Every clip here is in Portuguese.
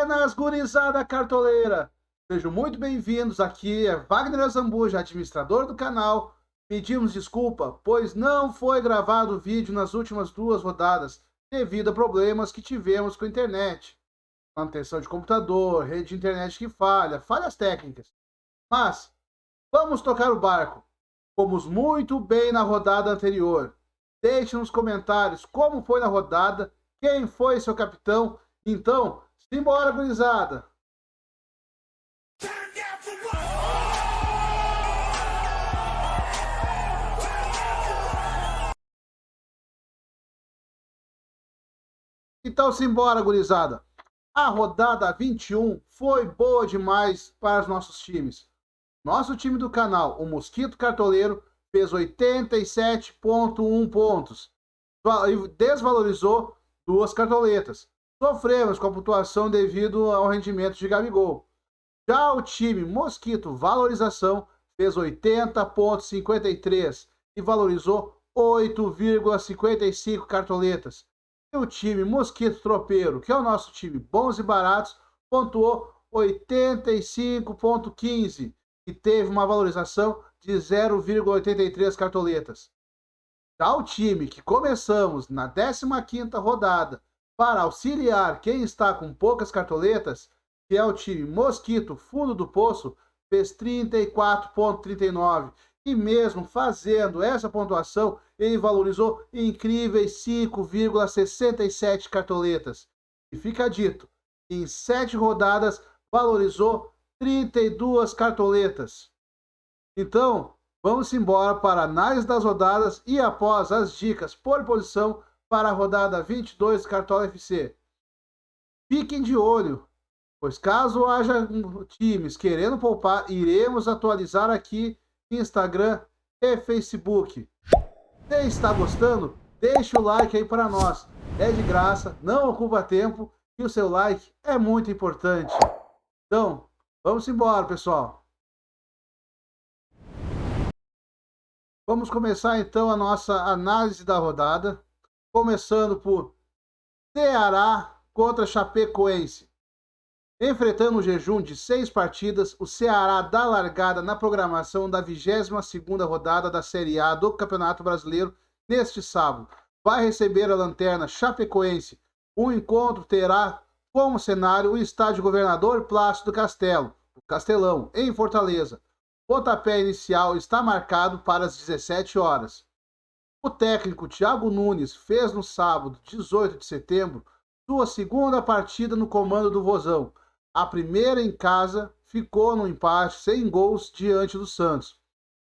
Buenas, gurizada cartoleira! Sejam muito bem-vindos, aqui é Wagner Azambuja, administrador do canal. Pedimos desculpa, pois não foi gravado o vídeo nas últimas 2 rodadas, devido a problemas que tivemos com a internet. Manutenção de computador, rede de internet que falha, falhas técnicas. Mas, vamos tocar o barco. Fomos muito bem na rodada anterior. Deixe nos comentários como foi na rodada, quem foi seu capitão. Então, simbora, gurizada! Então, simbora, gurizada! A rodada 21 foi boa demais para os nossos times. Nosso time do canal, o Mosquito Cartoleiro, fez 87,1 pontos e desvalorizou 2 cartoletas. Sofremos com a pontuação devido ao rendimento de Gabigol. Já o time Mosquito Valorização fez 80,53 e valorizou 8,55 cartoletas. E o time Mosquito Tropeiro, que é o nosso time Bons e Baratos, pontuou 85,15 e teve uma valorização de 0,83 cartoletas. Já o time que começamos na 15ª rodada para auxiliar quem está com poucas cartoletas, que é o time Mosquito Fundo do Poço, fez 34,39 e mesmo fazendo essa pontuação, ele valorizou incríveis 5,67 cartoletas. E fica dito, em 7 rodadas valorizou 32 cartoletas. Então, vamos embora para a análise das rodadas e após as dicas por posição para a rodada 22 do Cartola FC. Fiquem de olho, pois caso haja times querendo poupar, iremos atualizar aqui no Instagram e Facebook. Se está gostando, deixe o like aí para nós. É de graça, não ocupa tempo e o seu like é muito importante. Então, vamos embora, pessoal. Vamos começar então a nossa análise da rodada, começando por Ceará contra Chapecoense. Enfrentando um jejum de 6 partidas, o Ceará dá largada na programação da 22ª rodada da Série A do Campeonato Brasileiro neste sábado. Vai receber a lanterna Chapecoense. O encontro terá como cenário o estádio Governador Plácido Castelo, o Castelão, em Fortaleza. O pontapé inicial está marcado para as 17 horas. O técnico Thiago Nunes fez no sábado, 18 de setembro, sua segunda partida no comando do Vozão. A primeira em casa ficou no empate sem gols diante do Santos.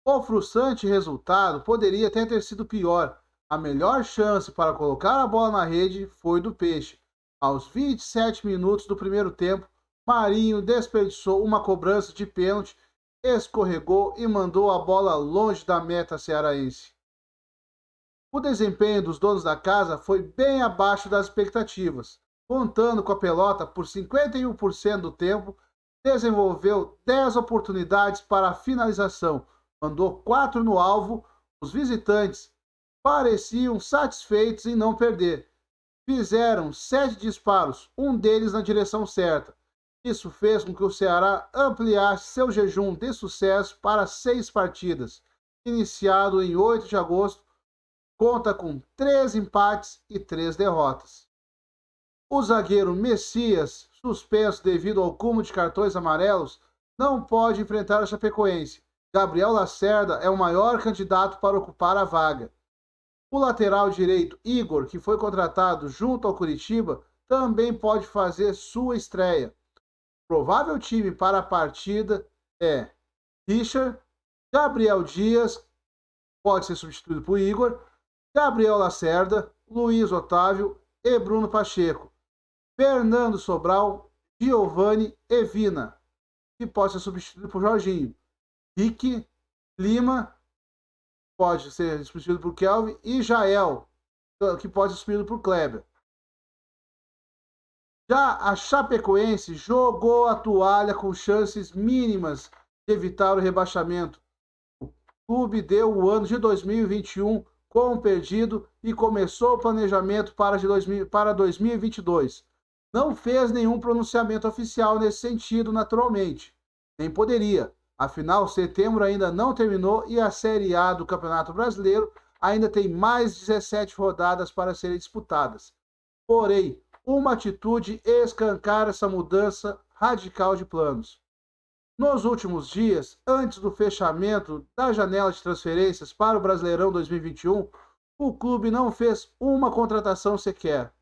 O frustrante resultado poderia até ter sido pior. A melhor chance para colocar a bola na rede foi do Peixe. Aos 27 minutos do primeiro tempo, Marinho desperdiçou uma cobrança de pênalti, escorregou e mandou a bola longe da meta cearense. O desempenho dos donos da casa foi bem abaixo das expectativas. Contando com a pelota por 51% do tempo, desenvolveu 10 oportunidades para a finalização, mandou 4 no alvo. Os visitantes pareciam satisfeitos em não perder. Fizeram 7 disparos, um deles na direção certa. Isso fez com que o Ceará ampliasse seu jejum de sucesso para 6 partidas. Iniciado em 8 de agosto, conta com 3 empates e 3 derrotas. O zagueiro Messias, suspenso devido ao cúmulo de cartões amarelos, não pode enfrentar a Chapecoense. Gabriel Lacerda é o maior candidato para ocupar a vaga. O lateral direito Igor, que foi contratado junto ao Curitiba, também pode fazer sua estreia. Provável time para a partida é Richard, Gabriel Dias, pode ser substituído por Igor, Gabriel Lacerda, Luiz Otávio e Bruno Pacheco, Fernando Sobral, Giovani e Vina, que pode ser substituído por Jorginho, Rick Lima, pode ser substituído por Kelvin, e Jael, que pode ser substituído por Kleber. Já a Chapecoense jogou a toalha com chances mínimas de evitar o rebaixamento. O clube deu o ano de 2021 como perdido e começou o planejamento para 2022. não fez nenhum pronunciamento oficial nesse sentido, naturalmente. Nem poderia. Afinal, setembro ainda não terminou e a Série A do Campeonato Brasileiro ainda tem mais 17 rodadas para serem disputadas. Porém, uma atitude escancara essa mudança radical de planos. Nos últimos dias, antes do fechamento da janela de transferências para o Brasileirão 2021, o clube não fez uma contratação sequer.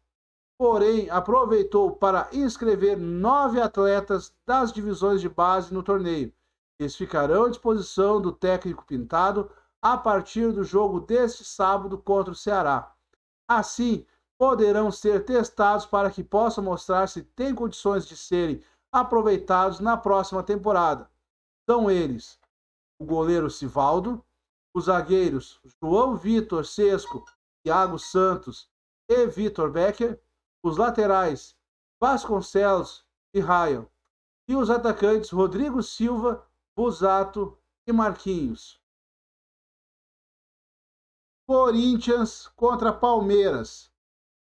Porém, aproveitou para inscrever 9 atletas das divisões de base no torneio. Eles ficarão à disposição do técnico Pintado a partir do jogo deste sábado contra o Ceará. Assim, poderão ser testados para que possam mostrar se têm condições de serem aproveitados na próxima temporada. São eles: o goleiro Sivaldo, os zagueiros João Vitor Sesco, Thiago Santos e Vitor Becker, os laterais Vasconcelos e Ryan, e os atacantes Rodrigo Silva, Busato e Marquinhos. Corinthians contra Palmeiras.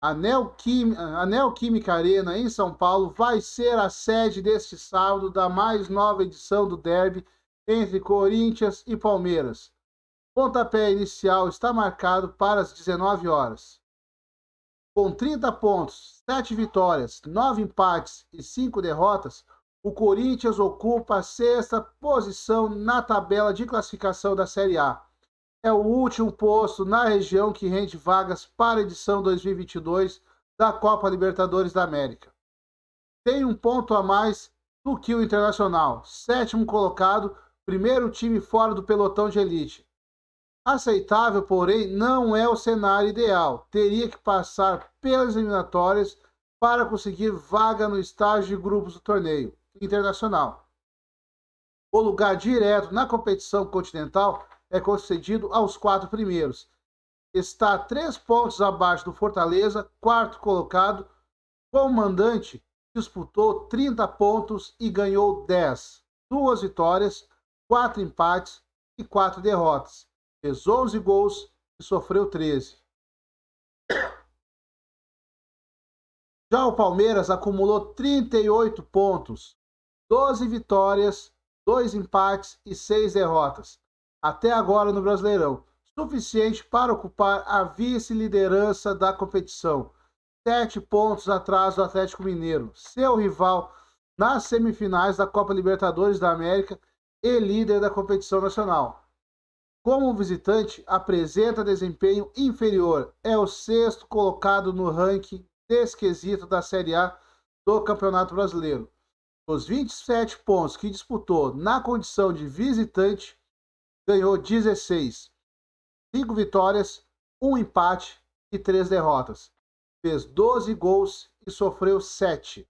A Neoquímica Arena, em São Paulo, vai ser a sede deste sábado da mais nova edição do derby entre Corinthians e Palmeiras. O pontapé inicial está marcado para as 19 horas. Com 30 pontos, 7 vitórias, 9 empates e 5 derrotas, o Corinthians ocupa a sexta posição na tabela de classificação da Série A. É o último posto na região que rende vagas para a edição 2022 da Copa Libertadores da América. Tem um ponto a mais do que o Internacional, sétimo colocado, primeiro time fora do pelotão de elite. Aceitável, porém, não é o cenário ideal. Teria que passar pelas eliminatórias para conseguir vaga no estágio de grupos do torneio internacional. O lugar direto na competição continental é concedido aos 4 primeiros. Está 3 pontos abaixo do Fortaleza, quarto colocado. O mandante disputou 30 pontos e ganhou 10. 2 vitórias, 4 empates e 4 derrotas. Fez 11 gols e sofreu 13. Já o Palmeiras acumulou 38 pontos, 12 vitórias, 2 empates e 6 derrotas. Até agora no Brasileirão, suficiente para ocupar a vice-liderança da competição, 7 pontos atrás do Atlético Mineiro, seu rival nas semifinais da Copa Libertadores da América e líder da competição nacional. Como visitante, apresenta desempenho inferior, é o 6º colocado no ranking desse quesito da Série A do Campeonato Brasileiro. Dos 27 pontos que disputou na condição de visitante, ganhou 16, 5 vitórias, 1 empate e 3 derrotas. Fez 12 gols e sofreu 7.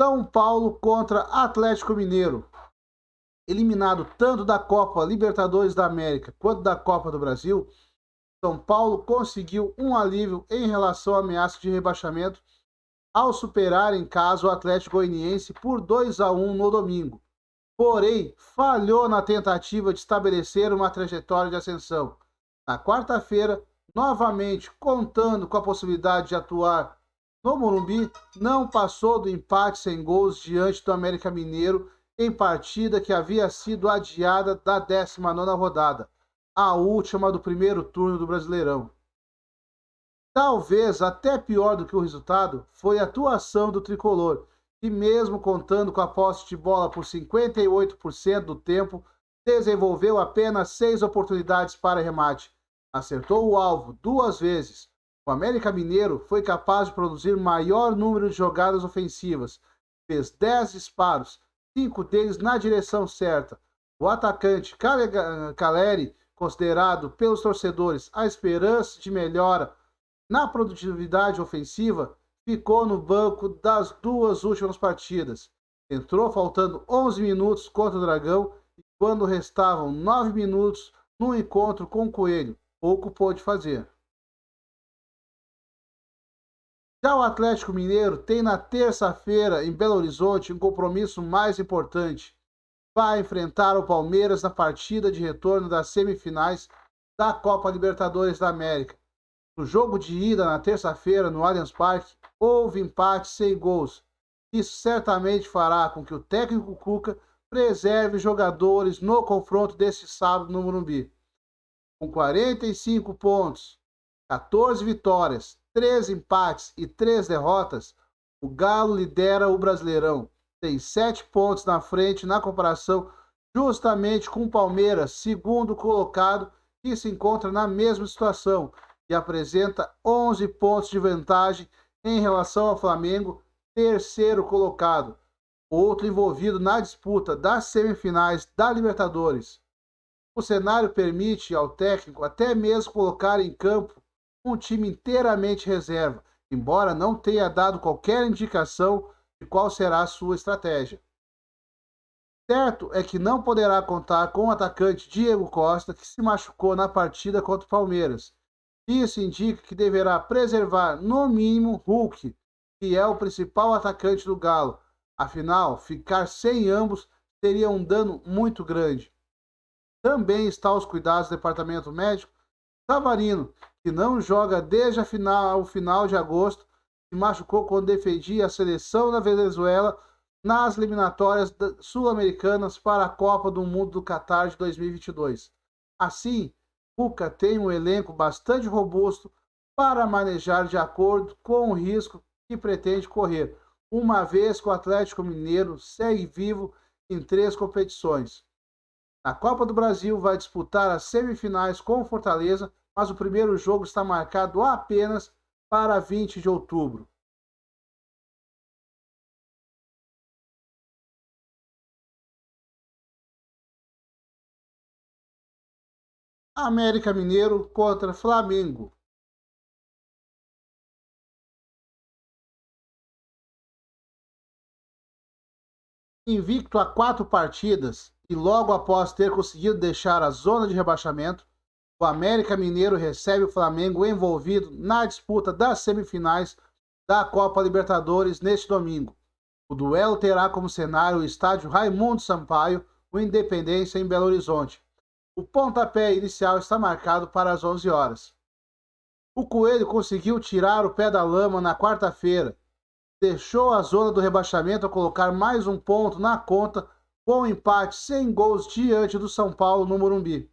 São Paulo contra Atlético Mineiro. Eliminado tanto da Copa Libertadores da América quanto da Copa do Brasil, São Paulo conseguiu um alívio em relação à ameaça de rebaixamento ao superar em casa o Atlético Goianiense por 2-1 no domingo. Porém, falhou na tentativa de estabelecer uma trajetória de ascensão. Na quarta-feira, novamente contando com a possibilidade de atuar no Morumbi, não passou do empate sem gols diante do América Mineiro em partida que havia sido adiada da 19ª rodada, a última do primeiro turno do Brasileirão. Talvez até pior do que o resultado foi a atuação do tricolor, que mesmo contando com a posse de bola por 58% do tempo, desenvolveu apenas 6 oportunidades para remate. Acertou o alvo 2 vezes. O América Mineiro foi capaz de produzir maior número de jogadas ofensivas. Fez 10 disparos, 5 deles na direção certa. O atacante Caleri, considerado pelos torcedores a esperança de melhora na produtividade ofensiva, ficou no banco das 2 últimas partidas. Entrou faltando 11 minutos contra o Dragão e quando restavam 9 minutos no encontro com o Coelho, pouco pôde fazer. Já o Atlético Mineiro tem na terça-feira em Belo Horizonte um compromisso mais importante. Vai enfrentar o Palmeiras na partida de retorno das semifinais da Copa Libertadores da América. No jogo de ida na terça-feira no Allianz Parque, houve empate sem gols. Isso certamente fará com que o técnico Cuca preserve jogadores no confronto deste sábado no Morumbi. Com 45 pontos, 14 vitórias, 3 empates e 3 derrotas, o Galo lidera o Brasileirão. Tem 7 pontos na frente na comparação justamente com o Palmeiras, segundo colocado, que se encontra na mesma situação e apresenta 11 pontos de vantagem em relação ao Flamengo, terceiro colocado, outro envolvido na disputa das semifinais da Libertadores. O cenário permite ao técnico até mesmo colocar em campo um time inteiramente reserva, embora não tenha dado qualquer indicação de qual será a sua estratégia. Certo é que não poderá contar com o atacante Diego Costa, que se machucou na partida contra o Palmeiras. Isso indica que deverá preservar, no mínimo, Hulk, que é o principal atacante do Galo. Afinal, ficar sem ambos seria um dano muito grande. Também está aos cuidados do departamento médico Savarino, que não joga desde o final de agosto, se machucou quando defendia a seleção da Venezuela nas eliminatórias sul-americanas para a Copa do Mundo do Catar de 2022. Assim, Cuca tem um elenco bastante robusto para manejar de acordo com o risco que pretende correr, uma vez que o Atlético Mineiro segue vivo em 3 competições. Na Copa do Brasil vai disputar as semifinais com Fortaleza, mas o primeiro jogo está marcado apenas para 20 de outubro. América Mineiro contra Flamengo. Invicto a 4 partidas e logo após ter conseguido deixar a zona de rebaixamento, o América Mineiro recebe o Flamengo envolvido na disputa das semifinais da Copa Libertadores neste domingo. O duelo terá como cenário o estádio Raimundo Sampaio, o Independência, em Belo Horizonte. O pontapé inicial está marcado para as 11 horas. O Coelho conseguiu tirar o pé da lama na quarta-feira, deixou a zona do rebaixamento a colocar mais um ponto na conta com um empate sem gols diante do São Paulo no Morumbi.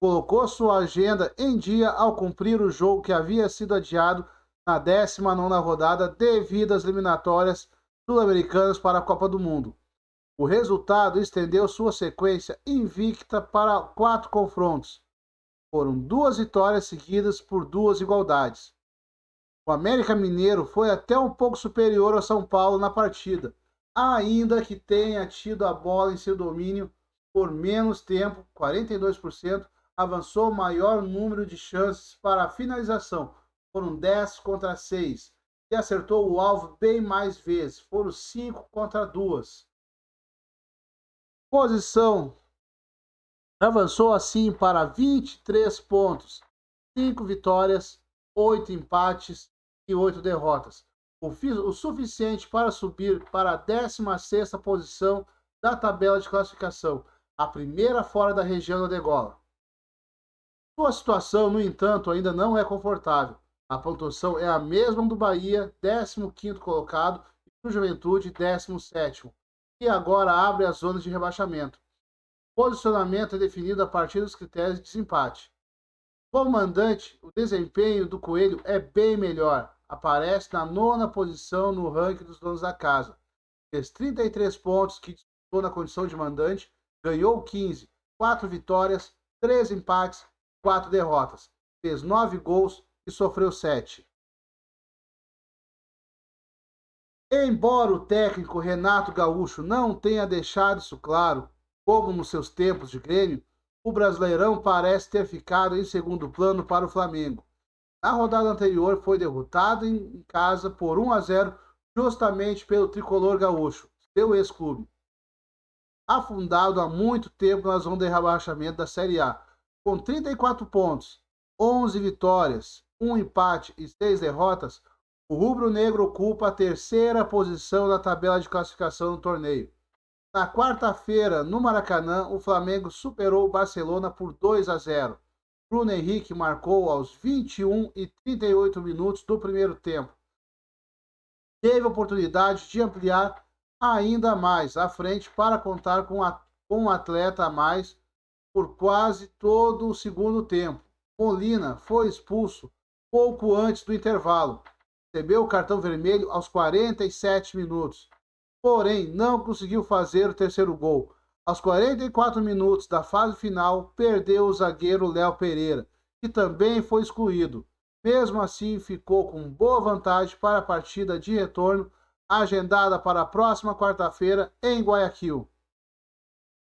Colocou sua agenda em dia ao cumprir o jogo que havia sido adiado na 19ª rodada devido às eliminatórias sul-americanas para a Copa do Mundo. O resultado estendeu sua sequência invicta para 4 confrontos. Foram 2 vitórias seguidas por 2 igualdades. O América Mineiro foi até um pouco superior ao São Paulo na partida, ainda que tenha tido a bola em seu domínio por menos tempo, 42%, avançou o maior número de chances para a finalização, foram 10 contra 6, e acertou o alvo bem mais vezes, foram 5 contra 2. Posição avançou assim para 23 pontos, 5 vitórias, 8 empates e 8 derrotas. O suficiente para subir para a 16ª posição da tabela de classificação, a primeira fora da região da degola. Sua situação, no entanto, ainda não é confortável. A pontuação é a mesma do Bahia, 15º colocado, e do Juventude, 17º, e agora abre as zonas de rebaixamento. O posicionamento é definido a partir dos critérios de desempate. Como mandante, o desempenho do Coelho é bem melhor. Aparece na 9ª posição no ranking dos donos da casa. Fez 33 pontos que disputou na condição de mandante, ganhou 15, 4 vitórias, 3 empates, 4 derrotas. Fez 9 gols e sofreu 7. Embora o técnico Renato Gaúcho não tenha deixado isso claro, como nos seus tempos de Grêmio, o Brasileirão parece ter ficado em segundo plano para o Flamengo. Na rodada anterior foi derrotado em casa por 1-0 justamente pelo tricolor gaúcho, seu ex-clube. Afundado há muito tempo na zona de rebaixamento da Série A, com 34 pontos, 11 vitórias, 1 empate e 6 derrotas, o rubro-negro ocupa a 3ª posição na tabela de classificação do torneio. Na quarta-feira, no Maracanã, o Flamengo superou o Barcelona por 2-0. Bruno Henrique marcou aos 21 e 38 minutos do primeiro tempo. Teve oportunidade de ampliar ainda mais à frente para contar com um atleta a mais por quase todo o segundo tempo. Molina foi expulso pouco antes do intervalo. Recebeu o cartão vermelho aos 47 minutos. Porém, não conseguiu fazer o terceiro gol. Aos 44 minutos da fase final, perdeu o zagueiro Léo Pereira, que também foi excluído. Mesmo assim, ficou com boa vantagem para a partida de retorno, agendada para a próxima quarta-feira em Guayaquil.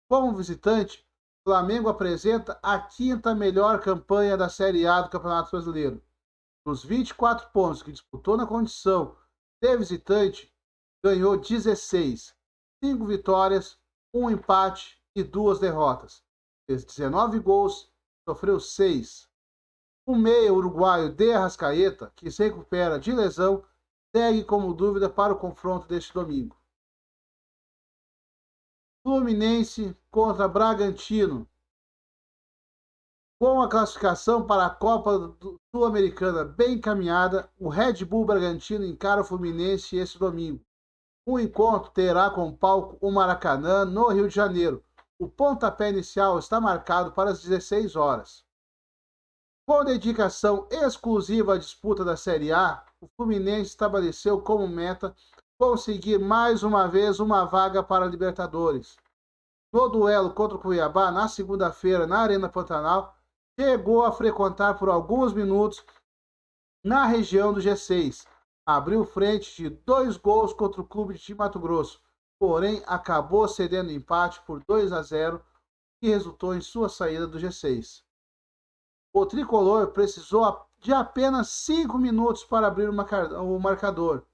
Como visitante, o Flamengo apresenta a quinta melhor campanha da Série A do Campeonato Brasileiro. Dos 24 pontos que disputou na condição de visitante, ganhou 16, 5 vitórias, 1 empate e 2 derrotas. Fez 19 gols, sofreu 6. O meia uruguaio De Arrascaeta, que se recupera de lesão, segue como dúvida para o confronto deste domingo. Fluminense contra Bragantino. Com a classificação para a Copa Sul-Americana bem encaminhada, o Red Bull Bragantino encara o Fluminense este domingo. O encontro terá como palco o Maracanã, no Rio de Janeiro. O pontapé inicial está marcado para as 16 horas. Com dedicação exclusiva à disputa da Série A, o Fluminense estabeleceu como meta conseguir mais uma vez uma vaga para a Libertadores. No duelo contra o Cuiabá, na segunda-feira, na Arena Pantanal, chegou a frequentar por alguns minutos na região do G6. Abriu frente de 2 gols contra o clube de Mato Grosso, porém acabou cedendo empate por 2-0, que resultou em sua saída do G6. O tricolor precisou de apenas 5 minutos para abrir o marcador.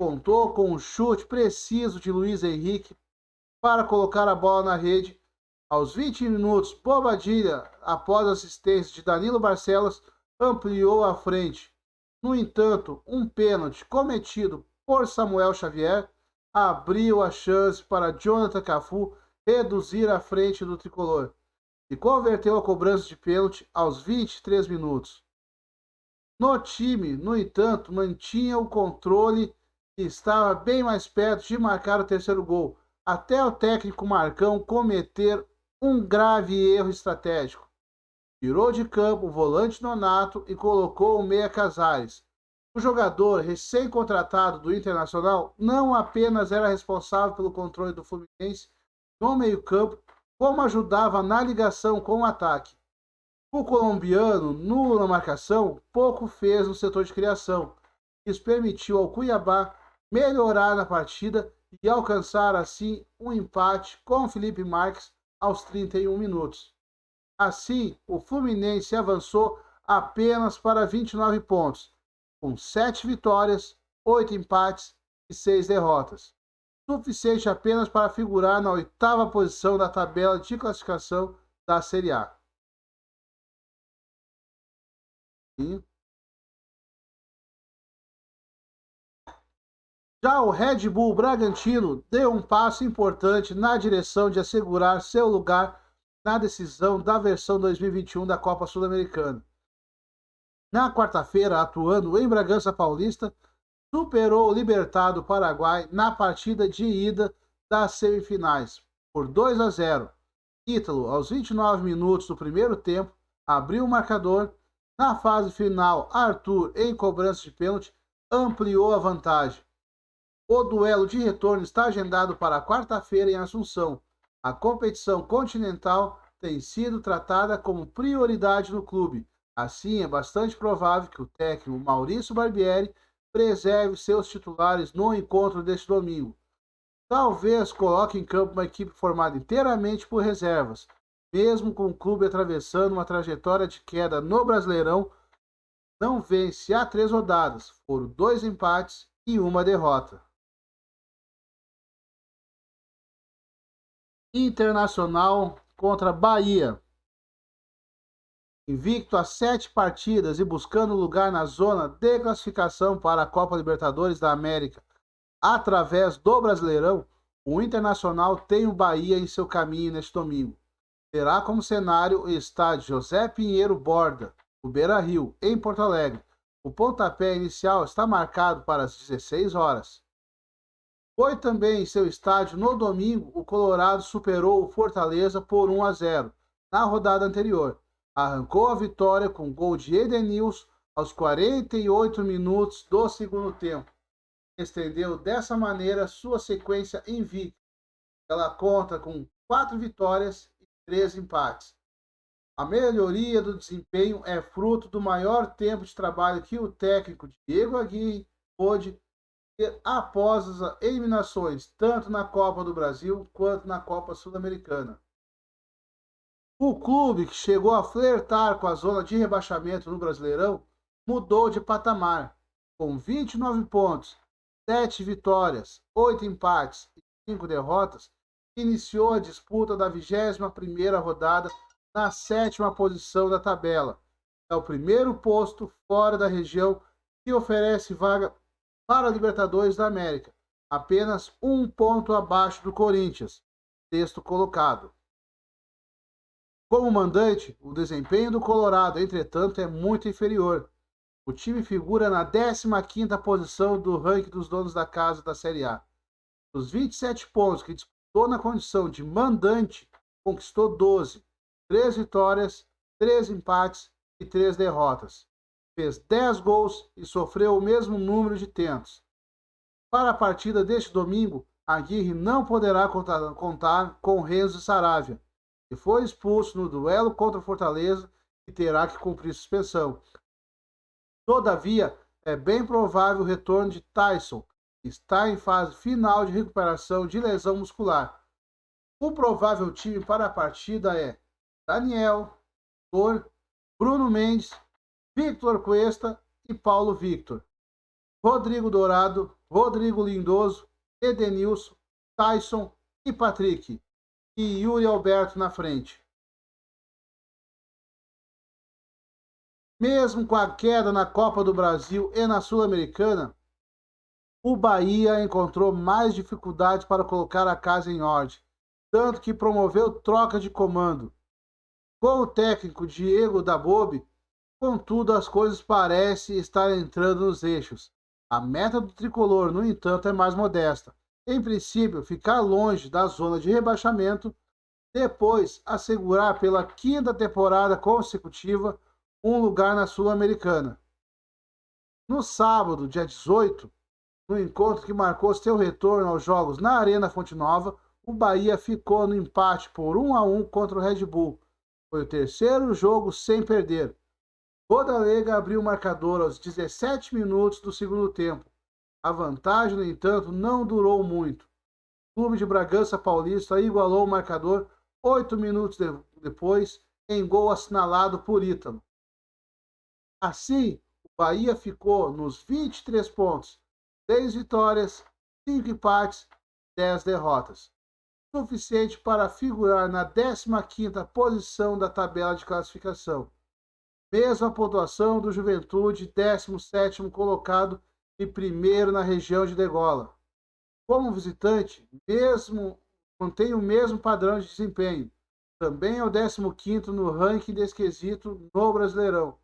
Contou com um chute preciso de Luiz Henrique para colocar a bola na rede. Aos 20 minutos, Bobadilla, após assistência de Danilo Barcelos, ampliou a frente. No entanto, um pênalti cometido por Samuel Xavier abriu a chance para Jonathan Cafu reduzir a frente do tricolor e converteu a cobrança de pênalti aos 23 minutos. No time, no entanto, mantinha o controle e estava bem mais perto de marcar o terceiro gol, até o técnico Marcão cometer um grave erro estratégico. Tirou de campo o volante Nonato e colocou o meia Casares. O jogador recém-contratado do Internacional não apenas era responsável pelo controle do Fluminense no meio-campo, como ajudava na ligação com o ataque. O colombiano, nulo na marcação, pouco fez no setor de criação. Isso permitiu ao Cuiabá melhorar na partida e alcançar assim um empate com Felipe Marques aos 31 minutos. Assim, o Fluminense avançou apenas para 29 pontos, com 7 vitórias, 8 empates e 6 derrotas. Suficiente apenas para figurar na 8ª posição da tabela de classificação da Série A. Já o Red Bull Bragantino deu um passo importante na direção de assegurar seu lugar na decisão da versão 2021 da Copa Sul-Americana. Na quarta-feira, atuando em Bragança Paulista, superou o Libertad do Paraguai na partida de ida das semifinais, por 2-0. Ítalo, aos 29 minutos do primeiro tempo, abriu o marcador. Na fase final, Arthur, em cobrança de pênalti, ampliou a vantagem. O duelo de retorno está agendado para quarta-feira em Assunção. A competição continental tem sido tratada como prioridade no clube. Assim, é bastante provável que o técnico Maurício Barbieri preserve seus titulares no encontro deste domingo. Talvez coloque em campo uma equipe formada inteiramente por reservas, mesmo com o clube atravessando uma trajetória de queda no Brasileirão. Não vence há 3 rodadas, foram 2 empates e 1 derrota. Internacional contra Bahia. Invicto a 7 partidas e buscando lugar na zona de classificação para a Copa Libertadores da América através do Brasileirão, o Internacional tem o Bahia em seu caminho neste domingo. terá como cenário o estádio José Pinheiro Borda, o Beira-Rio, em Porto Alegre. O pontapé inicial está marcado para as 16 horas. Foi também em seu estádio no domingo, o Colorado superou o Fortaleza por 1-0 na rodada anterior. Arrancou a vitória com gol de Edenilson aos 48 minutos do segundo tempo. Estendeu dessa maneira sua sequência invicta. Ela conta com 4 vitórias e 3 empates. A melhoria do desempenho é fruto do maior tempo de trabalho que o técnico Diego Aguirre pôde ter após as eliminações, tanto na Copa do Brasil quanto na Copa Sul-Americana. O clube, que chegou a flertar com a zona de rebaixamento no Brasileirão, mudou de patamar. Com 29 pontos, 7 vitórias, 8 empates e 5 derrotas, iniciou a disputa da 21ª rodada na 7ª posição da tabela. É o primeiro posto fora da região que oferece vaga para a Libertadores da América, apenas 1 ponto abaixo do Corinthians, sexto colocado. Como mandante, o desempenho do Colorado, entretanto, é muito inferior. O time figura na 15ª posição do ranking dos donos da casa da Série A. Dos 27 pontos que disputou na condição de mandante, conquistou 12, 3 vitórias, 3 empates e 3 derrotas. Fez 10 gols e sofreu o mesmo número de tentos. Para a partida deste domingo, Aguirre não poderá contar com Renzo Saravia, que foi expulso no duelo contra o Fortaleza e terá que cumprir suspensão. Todavia, é bem provável o retorno de Tyson, que está em fase final de recuperação de lesão muscular. O provável time para a partida é Daniel, Thor, Bruno Mendes, Victor Cuesta e Paulo Victor. Rodrigo Dourado, Rodrigo Lindoso, Edenilson, Tyson e Patrick. E Yuri Alberto na frente. Mesmo com a queda na Copa do Brasil e na Sul-Americana, o Bahia encontrou mais dificuldades para colocar a casa em ordem, tanto que promoveu troca de comando. Com o técnico Diego Dabove, contudo, as coisas parecem estar entrando nos eixos. A meta do tricolor, no entanto, é mais modesta. Em princípio, ficar longe da zona de rebaixamento, depois assegurar pela 5ª temporada consecutiva um lugar na Sul-Americana. No sábado, dia 18, no encontro que marcou seu retorno aos jogos na Arena Fonte Nova, o Bahia ficou no empate por 1-1 contra o Red Bull. Foi o terceiro jogo sem perder. Rodalega abriu o marcador aos 17 minutos do segundo tempo. A vantagem, no entanto, não durou muito. O clube de Bragança Paulista igualou o marcador 8 minutos depois, em gol assinalado por Ítalo. Assim, o Bahia ficou nos 23 pontos, 6 vitórias, 5 empates, 10 derrotas. Suficiente para figurar na 15ª posição da tabela de classificação. Mesma pontuação do Juventude, 17º colocado e primeiro na região de Degola. Como visitante, mantém o mesmo padrão de desempenho. Também é o 15º no ranking desse quesito no Brasileirão.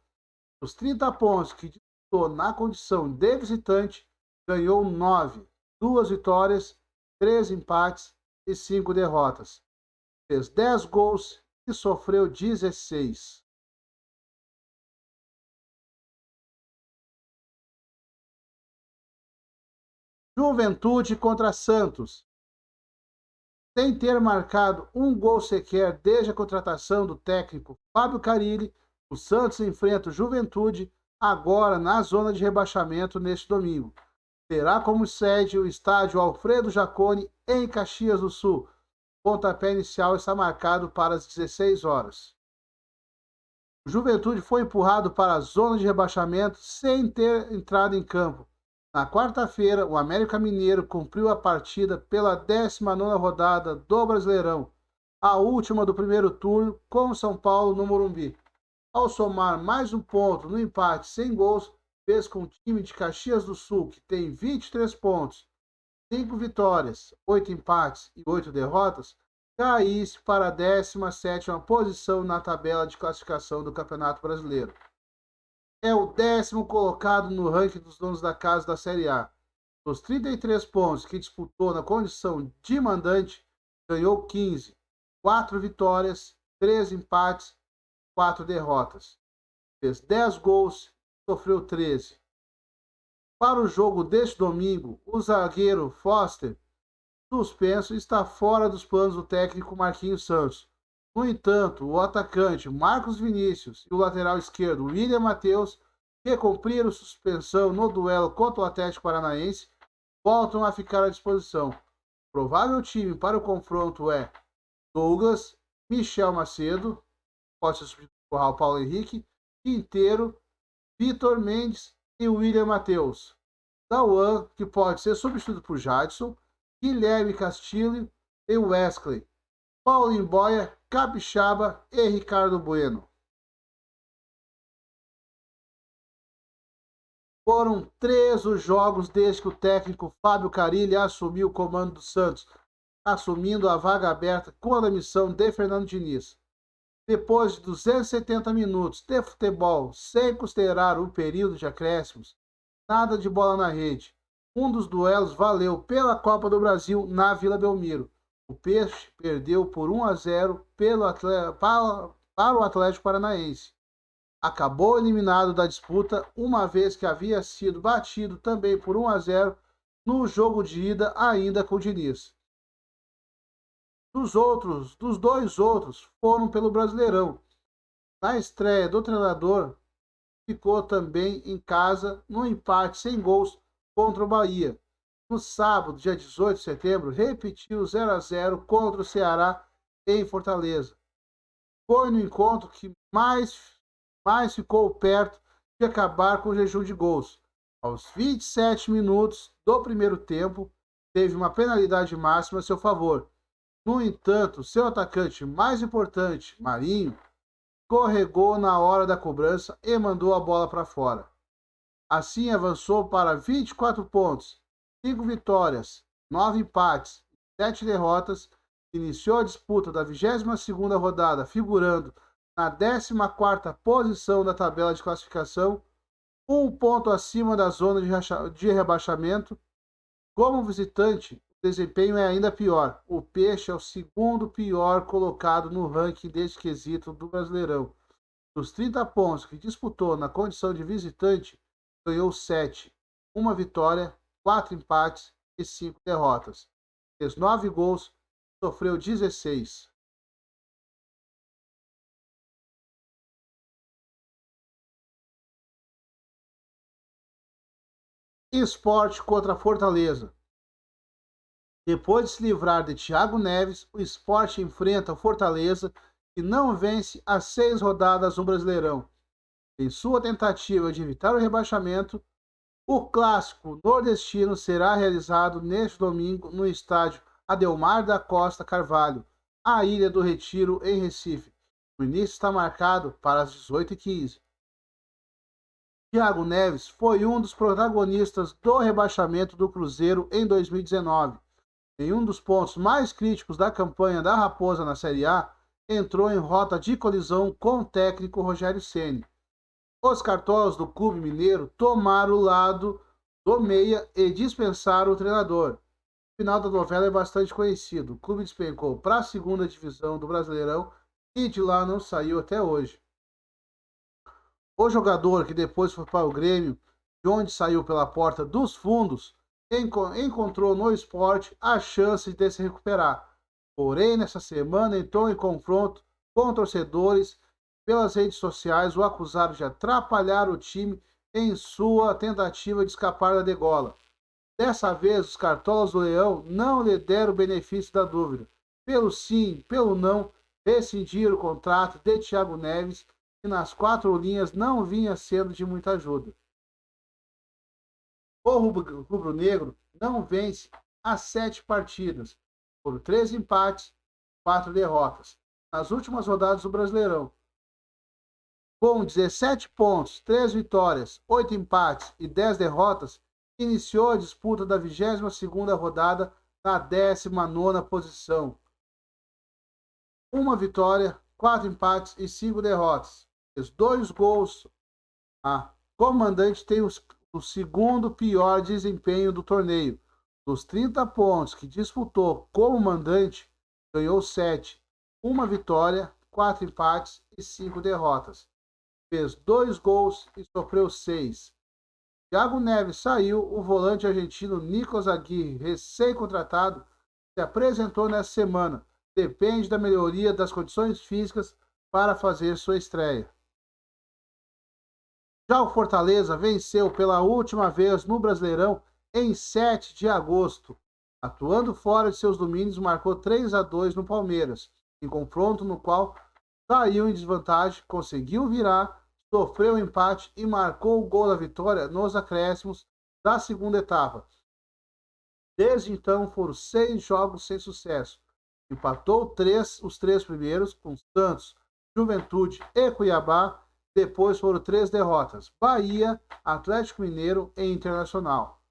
Os 30 pontos que disputou na condição de visitante, ganhou 9, 2 vitórias, 3 empates e 5 derrotas. Fez 10 gols e sofreu 16. Juventude contra Santos. Sem ter marcado um gol sequer desde a contratação do técnico Fábio Carille, o Santos enfrenta o Juventude agora na zona de rebaixamento neste domingo. Terá como sede o estádio Alfredo Jaconi, em Caxias do Sul. O pontapé inicial está marcado para as 16 horas. O Juventude foi empurrado para a zona de rebaixamento sem ter entrado em campo. Na quarta-feira, o América Mineiro cumpriu a partida pela 19ª rodada do Brasileirão, a última do primeiro turno, com o São Paulo no Morumbi. Ao somar mais um ponto no empate sem gols, fez com o time de Caxias do Sul, que tem 23 pontos, 5 vitórias, 8 empates e 8 derrotas, caísse para a 17ª posição na tabela de classificação do Campeonato Brasileiro. É o 10º colocado no ranking dos donos da casa da Série A. Dos 33 pontos que disputou na condição de mandante, ganhou 15, 4 vitórias, 3 empates, 4 derrotas. Fez 10 gols, sofreu 13. Para o jogo deste domingo, o zagueiro Foster, suspenso, está fora dos planos do técnico Marquinhos Santos. No entanto, o atacante Marcos Vinícius e o lateral esquerdo William Matheus, que cumpriram suspensão no duelo contra o Atlético Paranaense, voltam a ficar à disposição. O provável time para o confronto é Douglas, Michel Macedo, pode ser substituído por Paulo Henrique, Quinteiro, Vitor Mendes e William Matheus. Dauan, que pode ser substituído por Jadson, Guilherme Castilho e Wesley. Paulinho Boia, Capixaba e Ricardo Bueno. Foram 3 os jogos desde que o técnico Fábio Carille assumiu o comando do Santos, assumindo a vaga aberta com a demissão de Fernando Diniz. Depois de 270 minutos de futebol, sem considerar o período de acréscimos, nada de bola na rede. Um dos duelos valeu pela Copa do Brasil na Vila Belmiro. O Peixe perdeu por 1-0 para o Atlético Paranaense. Acabou eliminado da disputa, uma vez que havia sido batido também por 1-0 no jogo de ida ainda com o Diniz. Dos 2 outros foram pelo Brasileirão. Na estreia do treinador, ficou também em casa no empate sem gols contra o Bahia. No sábado, dia 18 de setembro, repetiu 0-0 contra o Ceará em Fortaleza. Foi no encontro que mais ficou perto de acabar com o jejum de gols. Aos 27 minutos do primeiro tempo, teve uma penalidade máxima a seu favor. No entanto, seu atacante mais importante, Marinho, escorregou na hora da cobrança e mandou a bola para fora. Assim avançou para 24 pontos, 5 vitórias, 9 empates e 7 derrotas. Iniciou a disputa da 22ª rodada, figurando na 14ª posição da tabela de classificação, 1 ponto acima da zona de rebaixamento. Como visitante, o desempenho é ainda pior. O Peixe é o 2º pior colocado no ranking deste quesito do Brasileirão. Dos 30 pontos que disputou na condição de visitante, ganhou 7, 1 vitória, 4 empates e 5 derrotas. Fez 9 gols, sofreu 16. Sport contra Fortaleza. Depois de se livrar de Thiago Neves, o Sport enfrenta o Fortaleza, que não vence há 6 rodadas no Brasileirão. Em sua tentativa de evitar o rebaixamento, o clássico nordestino será realizado neste domingo no estádio Adelmar da Costa Carvalho, a Ilha do Retiro, em Recife. O início está marcado para as 18h15. Thiago Neves foi um dos protagonistas do rebaixamento do Cruzeiro em 2019. Em um dos pontos mais críticos da campanha da Raposa na Série A, entrou em rota de colisão com o técnico Rogério Ceni. Os cartolas do clube mineiro tomaram o lado do meia e dispensaram o treinador. O final da novela é bastante conhecido. O clube despencou para a 2ª divisão do Brasileirão e de lá não saiu até hoje. O jogador, que depois foi para o Grêmio, de onde saiu pela porta dos fundos, encontrou no Sport a chance de se recuperar. Porém, nessa semana entrou em confronto com torcedores. Pelas redes sociais, o acusaram de atrapalhar o time em sua tentativa de escapar da degola. Dessa vez, os cartolas do Leão não lhe deram o benefício da dúvida. Pelo sim, pelo não, rescindiram o contrato de Thiago Neves, que nas 4 linhas não vinha sendo de muita ajuda. O rubro-negro não vence há 7 partidas, por 3 empates e 4 derrotas, nas últimas rodadas do Brasileirão. Com 17 pontos, 3 vitórias, 8 empates e 10 derrotas, iniciou a disputa da 22ª rodada na 19ª posição. uma vitória, 4 empates e 5 derrotas. Fez 2 gols. A comandante tem o segundo pior desempenho do torneio. Dos 30 pontos que disputou como mandante, ganhou 7, uma vitória, 4 empates e 5 derrotas. Fez 2 gols e sofreu 6. Thiago Neves saiu, o volante argentino Nicolas Aguirre, recém-contratado, se apresentou nesta semana. Depende da melhoria das condições físicas para fazer sua estreia. Já o Fortaleza venceu pela última vez no Brasileirão em 7 de agosto. Atuando fora de seus domínios, marcou 3-2 no Palmeiras, em confronto no qual saiu em desvantagem, conseguiu virar, sofreu um empate e marcou o gol da vitória nos acréscimos da segunda etapa. Desde então foram 6 jogos sem sucesso. Empatou os 3 primeiros com Santos, Juventude e Cuiabá. Depois foram 3 derrotas: Bahia, Atlético Mineiro e Internacional.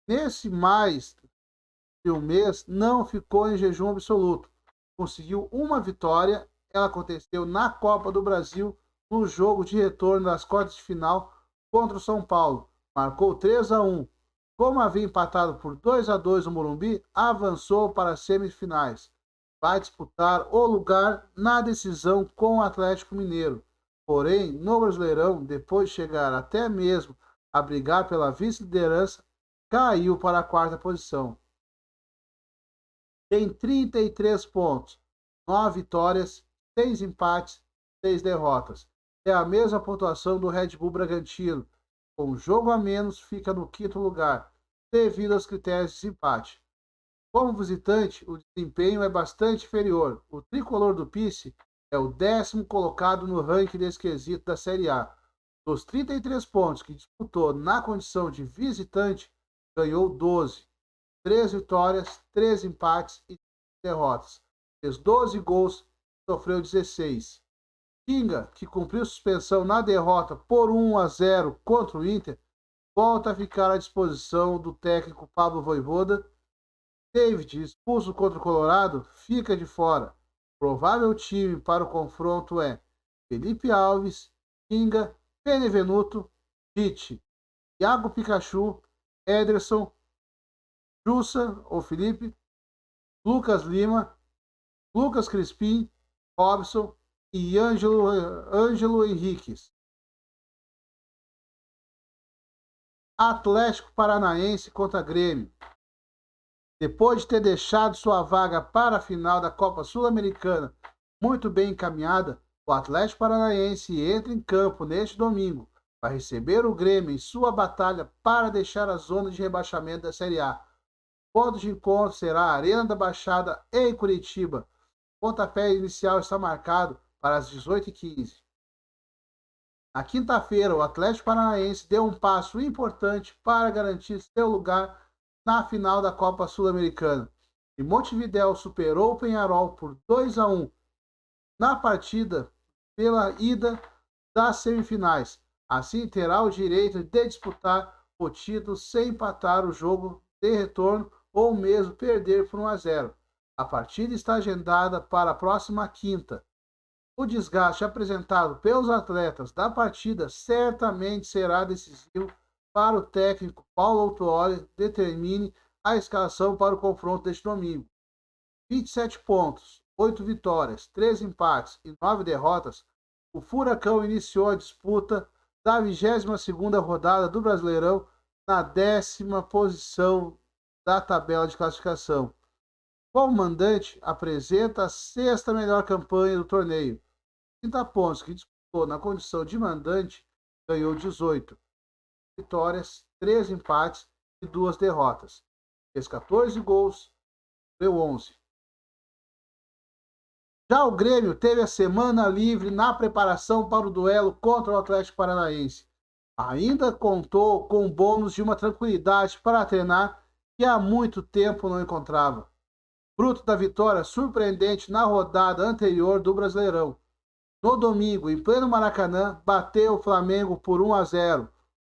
Nesse mais de um mês, não ficou em jejum absoluto. Conseguiu uma vitória. Ela aconteceu na Copa do Brasil, no jogo de retorno das quartas de final contra o São Paulo. Marcou 3-1. Como havia empatado por 2-2 no Morumbi, avançou para as semifinais. Vai disputar o lugar na decisão com o Atlético Mineiro. Porém, no Brasileirão, depois de chegar até mesmo a brigar pela vice-liderança, caiu para a quarta posição. Tem 33 pontos, 9 vitórias, 6 empates, 6 derrotas. É a mesma pontuação do Red Bull Bragantino. Com um jogo a menos, fica no quinto lugar, devido aos critérios de desempate. Como visitante, o desempenho é bastante inferior. O tricolor do Pice é o 10º colocado no ranking desse quesito da Série A. Dos 33 pontos que disputou na condição de visitante, ganhou 12. 3 vitórias, 3 empates e 3 derrotas. Fez 12 gols, sofreu 16. Tinga, que cumpriu suspensão na derrota por 1-0 contra o Inter, volta a ficar à disposição do técnico Pablo Vojvoda. David, expulso contra o Colorado, fica de fora. Provável time para o confronto é Felipe Alves, Tinga, Benevenuto, Tite, Thiago Pikachu, Ederson, Jussa ou Felipe, Lucas Lima, Lucas Crispim, Robson e Ângelo Henriques. Atlético Paranaense contra Grêmio. Depois de ter deixado sua vaga para a final da Copa Sul-Americana muito bem encaminhada, o Atlético Paranaense entra em campo neste domingo para receber o Grêmio em sua batalha para deixar a zona de rebaixamento da Série A. O ponto de encontro será a Arena da Baixada em Curitiba. O pontapé inicial está marcado para as 18h15. Na quinta-feira, o Atlético Paranaense deu um passo importante para garantir seu lugar na final da Copa Sul-Americana. E Montevidéu superou o Peñarol por 2-1 na partida pela ida das semifinais. Assim terá o direito de disputar o título sem empatar o jogo de retorno ou mesmo perder por 1-0. A partida está agendada para a próxima quinta. O desgaste apresentado pelos atletas da partida certamente será decisivo para o técnico Paulo Autuori determine a escalação para o confronto deste domingo. 27 pontos, 8 vitórias, 3 empates e 9 derrotas, o Furacão iniciou a disputa da 22ª rodada do Brasileirão na 10ª posição da tabela de classificação. Como mandante, apresenta a 6ª melhor campanha do torneio. 30 pontos que disputou na condição de mandante, ganhou 18 vitórias, 3 empates e 2 derrotas. Fez 14 gols, deu 11. Já o Grêmio teve a semana livre na preparação para o duelo contra o Atlético Paranaense. Ainda contou com o bônus de uma tranquilidade para treinar que há muito tempo não encontrava. Fruto da vitória surpreendente na rodada anterior do Brasileirão. No domingo, em pleno Maracanã, bateu o Flamengo por 1-0.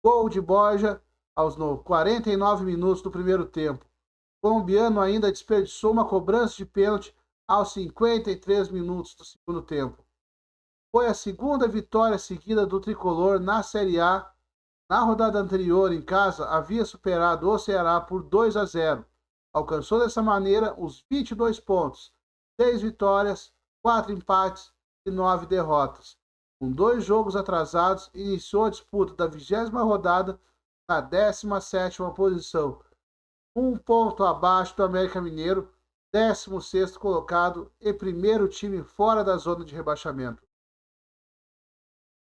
Gol de Borja aos 49 minutos do primeiro tempo. O colombiano ainda desperdiçou uma cobrança de pênalti aos 53 minutos do segundo tempo. Foi a segunda vitória seguida do tricolor na Série A. Na rodada anterior, em casa, havia superado o Ceará por 2-0. Alcançou dessa maneira os 22 pontos, 6 vitórias, 4 empates e 9 derrotas. Com 2 jogos atrasados, iniciou a disputa da 20ª rodada na 17ª posição, 1 ponto abaixo do América Mineiro, 16º colocado e primeiro time fora da zona de rebaixamento.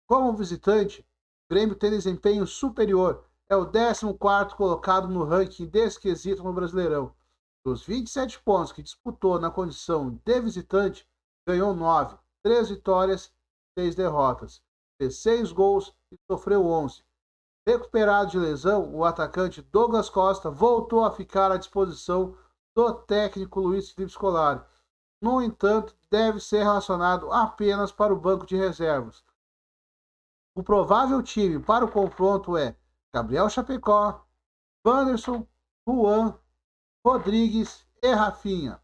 Como visitante, o Grêmio tem desempenho superior, é o 14º colocado no ranking desse quesito no Brasileirão. Dos 27 pontos que disputou na condição de visitante, ganhou 9, 3 vitórias, 6 derrotas, fez 6 gols e sofreu 11. Recuperado de lesão, o atacante Douglas Costa voltou a ficar à disposição do técnico Luiz Felipe Scolari. No entanto, deve ser relacionado apenas para o banco de reservas. O provável time para o confronto é Gabriel Chapecó, Wanderson, Juan, Rodrigues e Rafinha,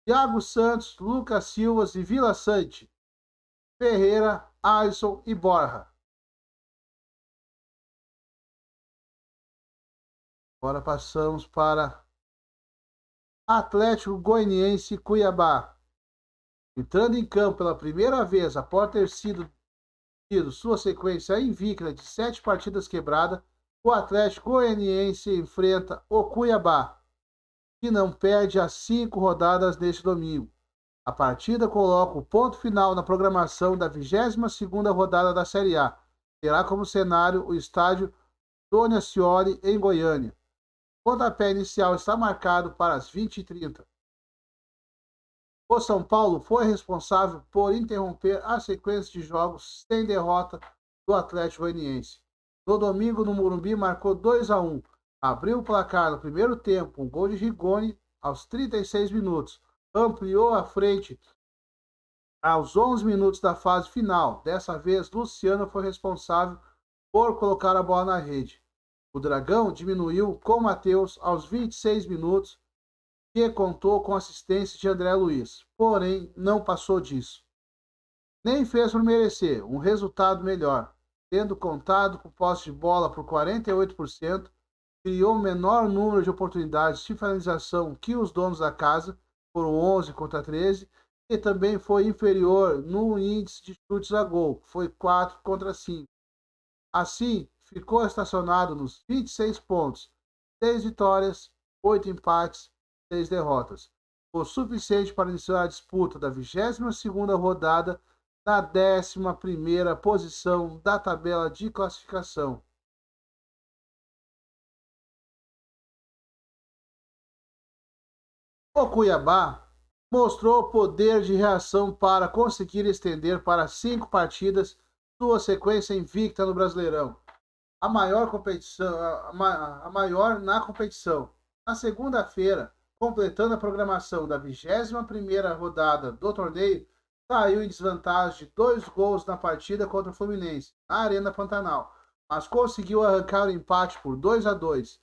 Thiago Santos, Lucas Silva e Vila Sante, Ferreira, Alisson e Borja. Agora passamos para Atlético Goianiense e Cuiabá. Entrando em campo pela primeira vez após ter sido sua sequência invicta de 7 partidas quebrada, o Atlético Goianiense enfrenta o Cuiabá, que não perde as 5 rodadas neste domingo. A partida coloca o ponto final na programação da 22ª rodada da Série A. Terá como cenário o estádio Tony Ascioli, em Goiânia. O pontapé inicial está marcado para as 20h30. O São Paulo foi responsável por interromper a sequência de jogos sem derrota do Atlético Goianiense. No domingo, no Morumbi, marcou 2-1. Abriu o placar no primeiro tempo, um gol de Rigoni aos 36 minutos. Ampliou a frente aos 11 minutos da fase final. Dessa vez, Luciano foi responsável por colocar a bola na rede. O Dragão diminuiu com Matheus aos 26 minutos, que contou com assistência de André Luiz, porém não passou disso. Nem fez por merecer um resultado melhor, tendo contado com posse de bola por 48%, criou o menor número de oportunidades de finalização que os donos da casa, foram 11 contra 13, e também foi inferior no índice de chutes a gol, foi 4 contra 5. Assim, ficou estacionado nos 26 pontos, 6 vitórias, 8 empates, 6 derrotas. O suficiente para iniciar a disputa da 22ª rodada na 11ª posição da tabela de classificação. O Cuiabá mostrou poder de reação para conseguir estender para 5 partidas sua sequência invicta no Brasileirão. A maior na competição. Na segunda-feira, completando a programação da 21ª rodada do torneio, saiu em desvantagem de 2 gols na partida contra o Fluminense, na Arena Pantanal, mas conseguiu arrancar o empate por 2-2.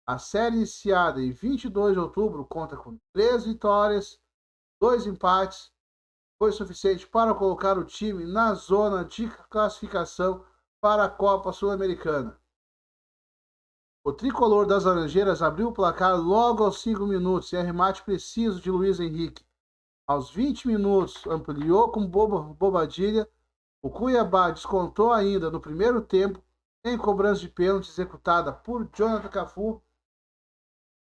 A série iniciada em 22 de outubro conta com 3 vitórias, 2 empates, foi suficiente para colocar o time na zona de classificação para a Copa Sul-Americana. O tricolor das Laranjeiras abriu o placar logo aos 5 minutos em arremate preciso de Luiz Henrique. Aos 20 minutos, ampliou com Bobadilha. O Cuiabá descontou ainda no primeiro tempo em cobrança de pênalti executada por Jonathan Cafu.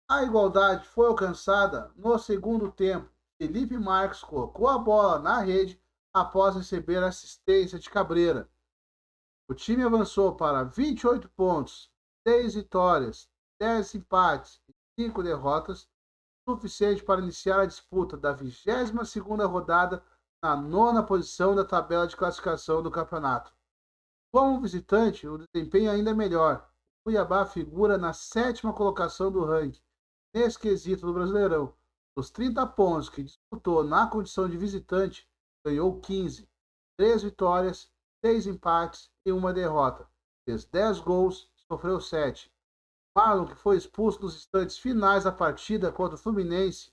A igualdade foi alcançada no segundo tempo. Felipe Marques colocou a bola na rede após receber assistência de Cabreira. O time avançou para 28 pontos, 6 vitórias, 10 empates e 5 derrotas, suficiente para iniciar a disputa da 22ª rodada na 9ª posição da tabela de classificação do campeonato. Como visitante, o desempenho ainda é melhor. O Cuiabá figura na 7ª colocação do ranking, nesse quesito do Brasileirão. Dos 30 pontos que disputou na condição de visitante, ganhou 15, 3 vitórias, 6 empates e 1 derrota. Fez 10 gols, sofreu 7. Marlon, que foi expulso nos instantes finais da partida contra o Fluminense,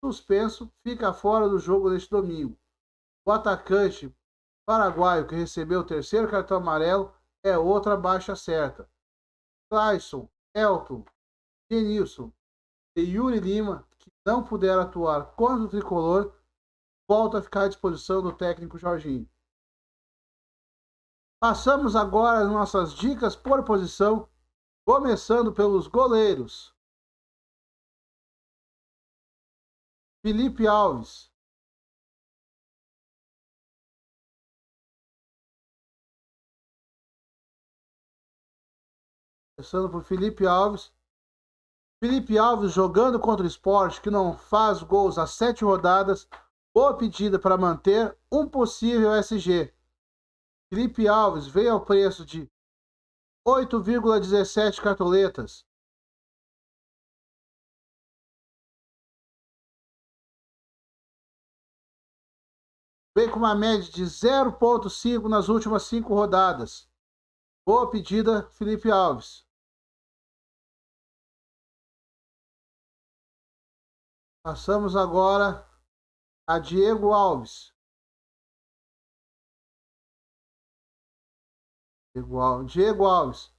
suspenso, fica fora do jogo neste domingo. O atacante paraguaio que recebeu o terceiro cartão amarelo é outra baixa certa. Clayson, Elton, Genilson e Yuri Lima, que não puderam atuar contra o tricolor, voltam a ficar à disposição do técnico Jorginho. Passamos agora às nossas dicas por posição, começando pelos goleiros. Felipe Alves. Começando por Felipe Alves. Felipe Alves jogando contra o Sport, que não faz gols há 7 rodadas. Boa pedida para manter um possível SG. Felipe Alves veio ao preço de 8,17 cartoletas. Vem com uma média de 0,5 nas últimas 5 rodadas. Boa pedida, Felipe Alves. Passamos agora a Diego Alves. Diego Alves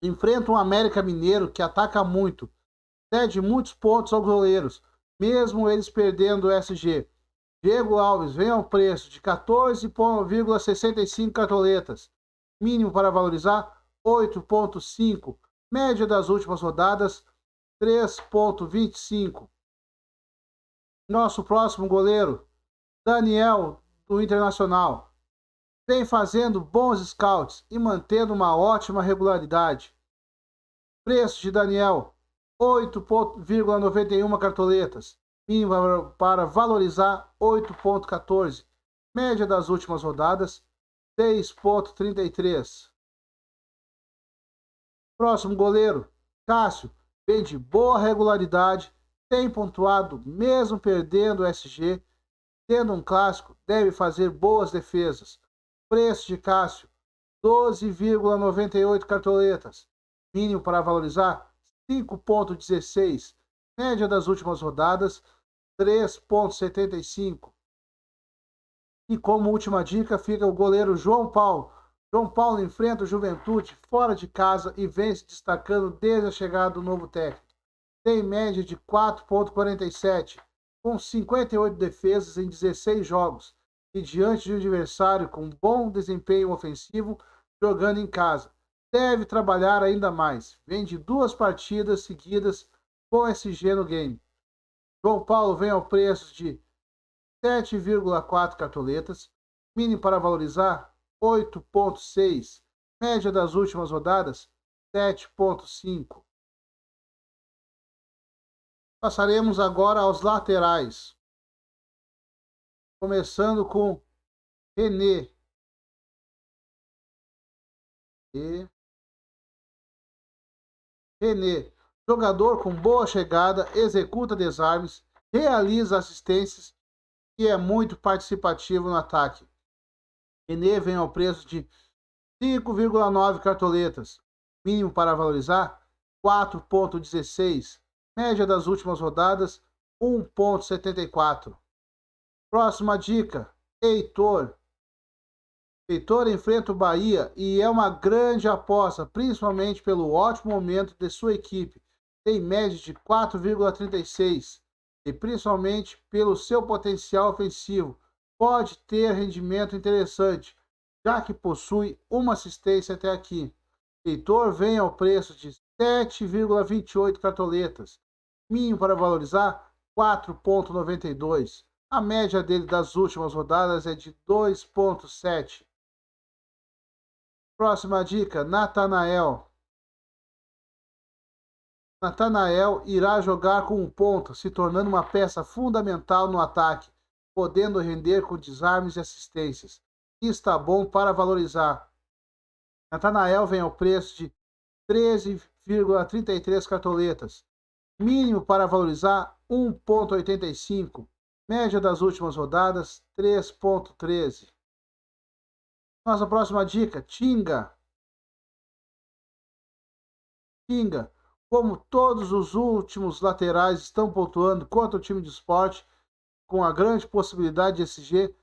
enfrenta um América Mineiro que ataca muito, cede muitos pontos aos goleiros, mesmo eles perdendo o SG. Diego Alves vem ao preço de 14,65 cartoletas, mínimo para valorizar 8,5, média das últimas rodadas 3,25. Nosso próximo goleiro, Daniel, do Internacional, vem fazendo bons scouts e mantendo uma ótima regularidade. Preço de Daniel, 8,91 cartoletas, mínimo para valorizar 8,14, média das últimas rodadas 6,33. Próximo goleiro, Cássio, vem de boa regularidade, tem pontuado mesmo perdendo o SG, tendo um clássico, deve fazer boas defesas. Preço de Cássio, 12,98 cartoletas, mínimo para valorizar 5,16, média das últimas rodadas 3,75. E como última dica fica o goleiro João Paulo. João Paulo enfrenta o Juventude fora de casa e vem se destacando desde a chegada do novo técnico. Tem média de 4,47, com 58 defesas em 16 jogos, e diante de um adversário com bom desempenho ofensivo, jogando em casa. Deve trabalhar ainda mais. Vem de 2 partidas seguidas com SG no game. João Paulo vem ao preço de 7,4 cartoletas, mínimo para valorizar 8,6, média das últimas rodadas 7,5. Passaremos agora aos laterais. Começando com René. René, jogador com boa chegada, executa desarmes, realiza assistências e é muito participativo no ataque. René vem ao preço de 5,9 cartoletas, mínimo para valorizar 4,16, média das últimas rodadas 1,74. Próxima dica, Heitor. Heitor enfrenta o Bahia e é uma grande aposta, principalmente pelo ótimo momento de sua equipe. Tem média de 4,36 e principalmente pelo seu potencial ofensivo. Pode ter rendimento interessante, já que possui uma assistência até aqui. Heitor vem ao preço de 7,28 cartoletas, mínimo para valorizar 4,92. A média dele das últimas rodadas é de 2,7. Próxima dica, Natanael. Natanael irá jogar com um ponta, se tornando uma peça fundamental no ataque, podendo render com desarmes e assistências. Está bom para valorizar. Natanael vem ao preço de 13,33 cartoletas, mínimo para valorizar 1,85. Média das últimas rodadas, 3,13. Nossa próxima dica, Tinga. Tinga, Como todos os últimos laterais estão pontuando contra o time de esporte, com a grande possibilidade de SG,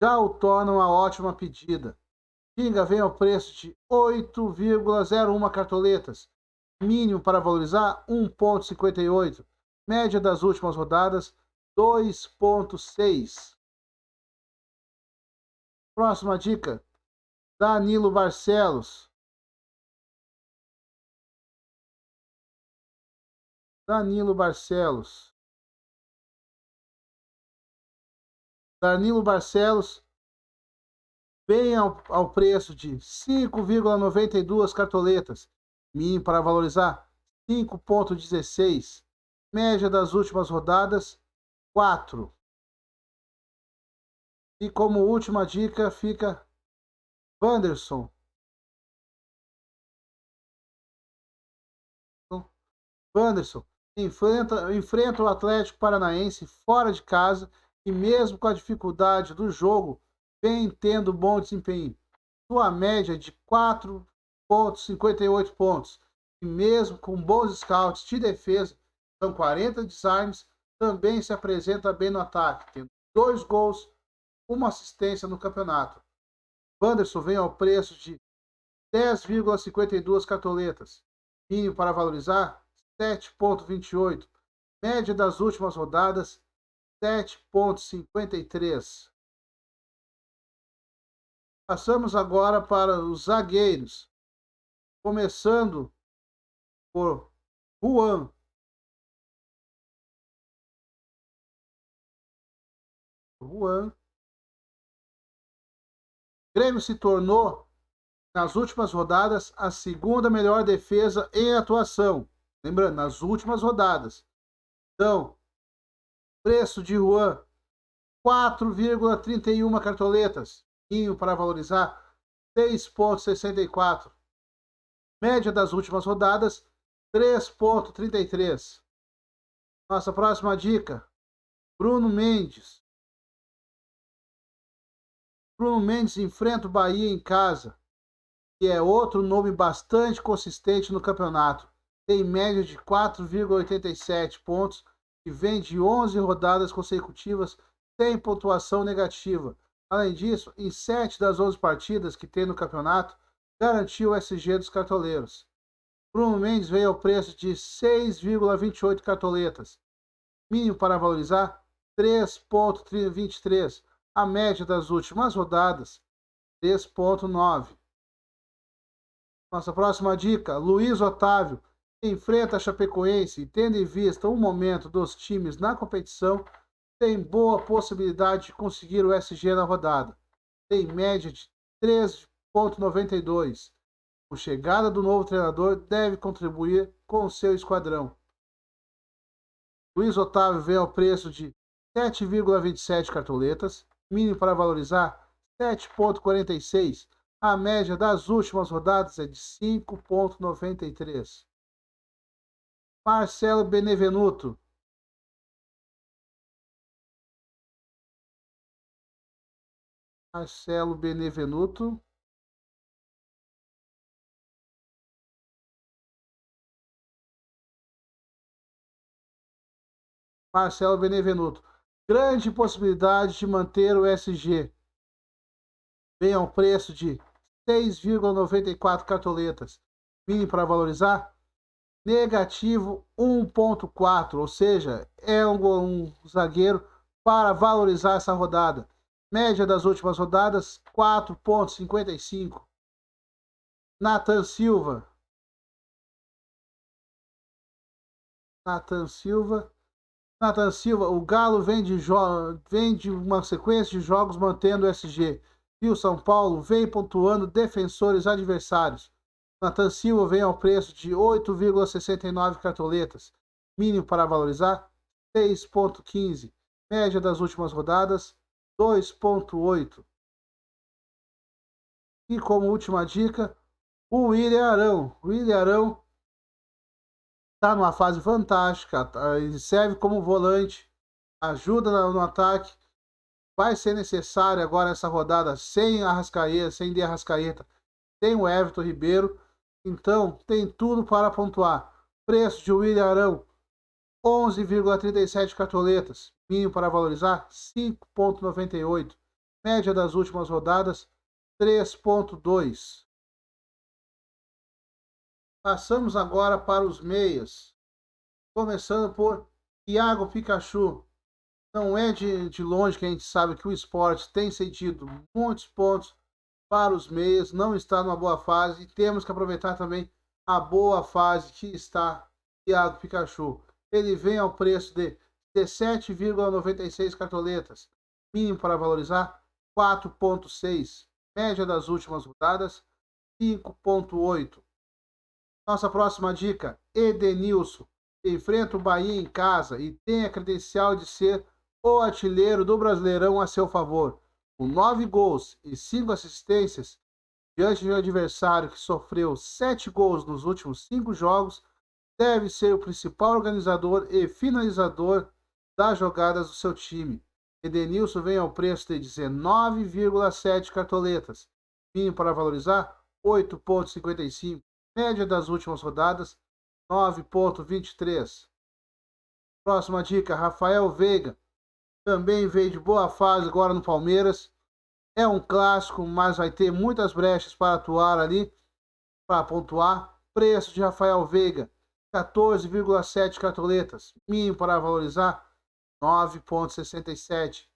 já o tornam uma ótima pedida. Pinga vem ao preço de 8,01 cartoletas. Mínimo para valorizar 1,58. Média das últimas rodadas 2,6. Próxima dica: Danilo Barcelos. Danilo Barcelos. Danilo Barcelos vem ao preço de 5,92 cartoletas. Mínimo para valorizar 5,16. Média das últimas rodadas 4. E como última dica fica Wanderson. Wanderson enfrenta o Atlético Paranaense fora de casa e mesmo com a dificuldade do jogo, vem tendo bom desempenho. Sua média de 4,58 pontos. E mesmo com bons scouts de defesa, são 40 desarmes, também se apresenta bem no ataque, tendo 2 gols, 1 assistência no campeonato. Wanderson vem ao preço de 10,52 cartoletas. Mínimo para valorizar 7,28. Média das últimas rodadas 7,53. Passamos agora para os zagueiros. Começando por Juan. Grêmio se tornou, nas últimas rodadas, a segunda melhor defesa em atuação. Lembrando, nas últimas rodadas. Então, preço de Juan, 4,31 cartoletas. Para valorizar, 6,64. Média das últimas rodadas, 3,33. Nossa próxima dica, Bruno Mendes. Bruno Mendes enfrenta o Bahia em casa, que é outro nome bastante consistente no campeonato. Tem média de 4,87 pontos e vem de 11 rodadas consecutivas sem pontuação negativa. Além disso, em 7 das 11 partidas que tem no campeonato, garantiu o SG dos cartoleiros. Bruno Mendes veio ao preço de 6,28 cartoletas. Mínimo para valorizar 3,23. A média das últimas rodadas 3,9. Nossa próxima dica, Luiz Otávio enfrenta a Chapecoense e, tendo em vista o momento dos times na competição, tem boa possibilidade de conseguir o SG na rodada. Tem média de 3,92. A chegada do novo treinador deve contribuir com o seu esquadrão. Luiz Otávio vem ao preço de 7,27 cartoletas. Mínimo para valorizar 7,46. A média das últimas rodadas é de 5,93. Marcelo Benevenuto. Marcelo Benevenuto. Marcelo Benevenuto. Grande possibilidade de manter o SG. Vem ao preço de 6,94 cartoletas. Mínimo para valorizar negativo 1,4, ou seja, é um zagueiro para valorizar essa rodada. Média das últimas rodadas 4,55. Nathan Silva. O Galo vem de uma sequência de jogos mantendo o SG. E o São Paulo vem pontuando defensores adversários. Nathan Silva vem ao preço de 8,69 cartoletas. Mínimo para valorizar 6,15. Média das últimas rodadas 2,8. E como última dica, o William Arão. O William Arão está numa fase fantástica, ele serve como volante, ajuda no ataque. Vai ser necessário agora essa rodada sem Arrascaeta, sem De Arrascaeta, sem o Everton Ribeiro. Então tem tudo para pontuar. Preço de William Arão, 11,37 cartoletas. Mínimo para valorizar, 5,98. Média das últimas rodadas, 3,2. Passamos agora para os meias. Começando por Iago Pikachu. Não é de longe que a gente sabe que o esporte tem cedido muitos pontos para os meias, não está numa boa fase e temos que aproveitar também a boa fase que está Iago Pikachu. Ele vem ao preço de 17,96 cartoletas, mínimo para valorizar 4,6, média das últimas rodadas 5,8. Nossa próxima dica, Edenilson. Enfrenta o Bahia em casa e tem a credencial de ser o artilheiro do Brasileirão a seu favor. Com 9 gols e 5 assistências, diante de um adversário que sofreu 7 gols nos últimos 5 jogos, deve ser o principal organizador e finalizador das jogadas do seu time. Edenilson vem ao preço de 19,7 cartoletas. Mínimo para valorizar, 8,55. Média das últimas rodadas, 9,23. Próxima dica, Rafael Veiga. Também veio de boa fase agora no Palmeiras. É um clássico, mas vai ter muitas brechas para atuar ali, para pontuar. Preço de Rafael Veiga, 14,7 cartoletas. Mínimo para valorizar, 9,67.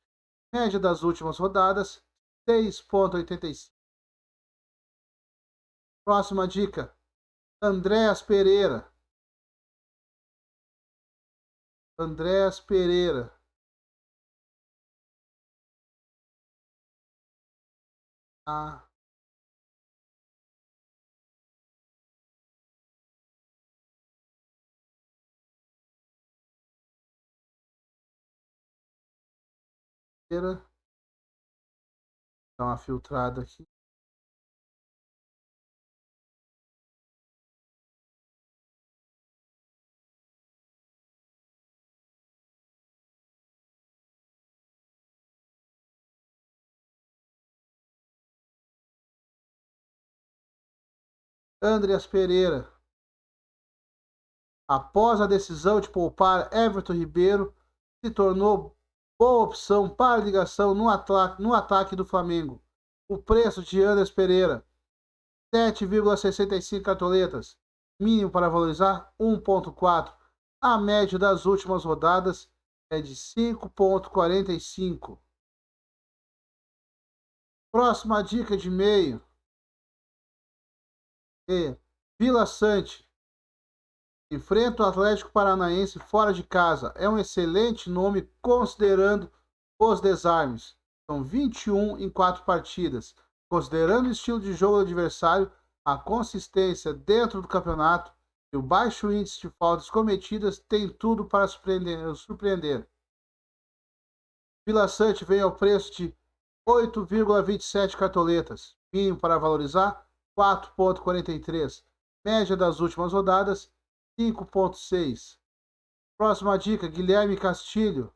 Média das últimas rodadas, 6,85. Próxima dica, Andréas Pereira. Andréas Pereira. Ah, Pereira. Dá uma filtrada aqui. Andréas Pereira. Após a decisão de poupar Everton Ribeiro, se tornou boa opção para ligação no ataque do Flamengo. O preço de Andréas Pereira, 7,65 cartoletas. Mínimo para valorizar, 1,4. A média das últimas rodadas é de 5,45. Próxima dica de meio. Vila Sante. Enfrenta o Atlético Paranaense fora de casa. É um excelente nome considerando os desarmes. São 21 em 4 partidas. Considerando o estilo de jogo do adversário, a consistência dentro do campeonato e o baixo índice de faltas cometidas tem tudo para surpreender. Vila Sante vem ao preço de 8,27 cartoletas. Mínimo para valorizar, 4,43. Média das últimas rodadas, 5,6. Próxima dica, Guilherme Castilho.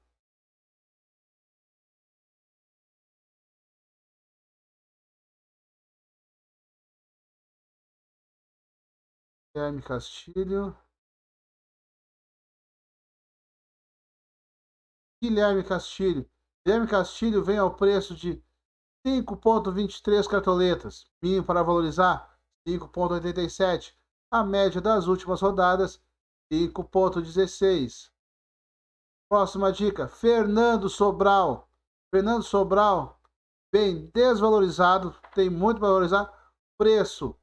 Guilherme Castilho. Guilherme Castilho. Guilherme Castilho vem ao preço de 5,23 cartoletas. Mínimo para valorizar, 5,87. A média das últimas rodadas, 5,16. Próxima dica, Fernando Sobral. Fernando Sobral, bem desvalorizado, tem muito para valorizar. Preço,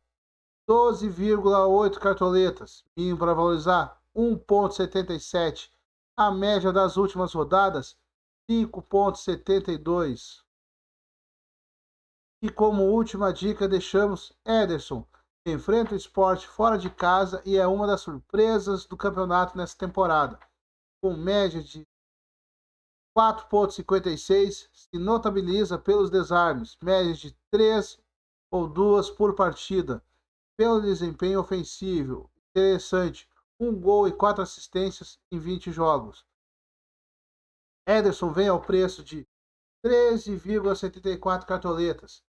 12,8 cartoletas. Mínimo para valorizar, 1,77. A média das últimas rodadas, 5,72. E como última dica, deixamos Ederson. Enfrenta o Sport fora de casa e é uma das surpresas do campeonato nessa temporada. Com média de 4,56, se notabiliza pelos desarmes, médias de 3 ou 2 por partida. Pelo desempenho ofensivo, interessante, 1 gol e 4 assistências em 20 jogos. Ederson vem ao preço de 13,74 cartoletas.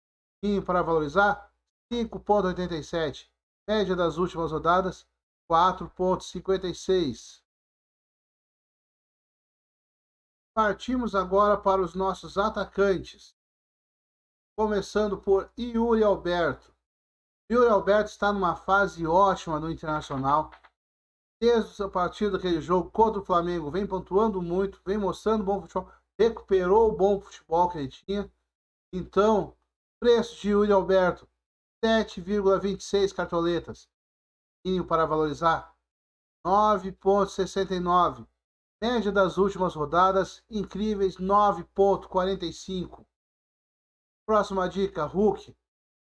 Mínimo para valorizar, 5,87. Média das últimas rodadas, 4,56. Partimos agora para os nossos atacantes. Começando por Yuri Alberto. Yuri Alberto está numa fase ótima no Internacional. Desde a partir daquele jogo contra o Flamengo, vem pontuando muito, vem mostrando bom futebol, recuperou o bom futebol que ele tinha. Então, preço de Yuri Alberto, 7,26 cartoletas. Mínimo para valorizar, 9,69. Média das últimas rodadas, incríveis, 9,45. Próxima dica, Hulk.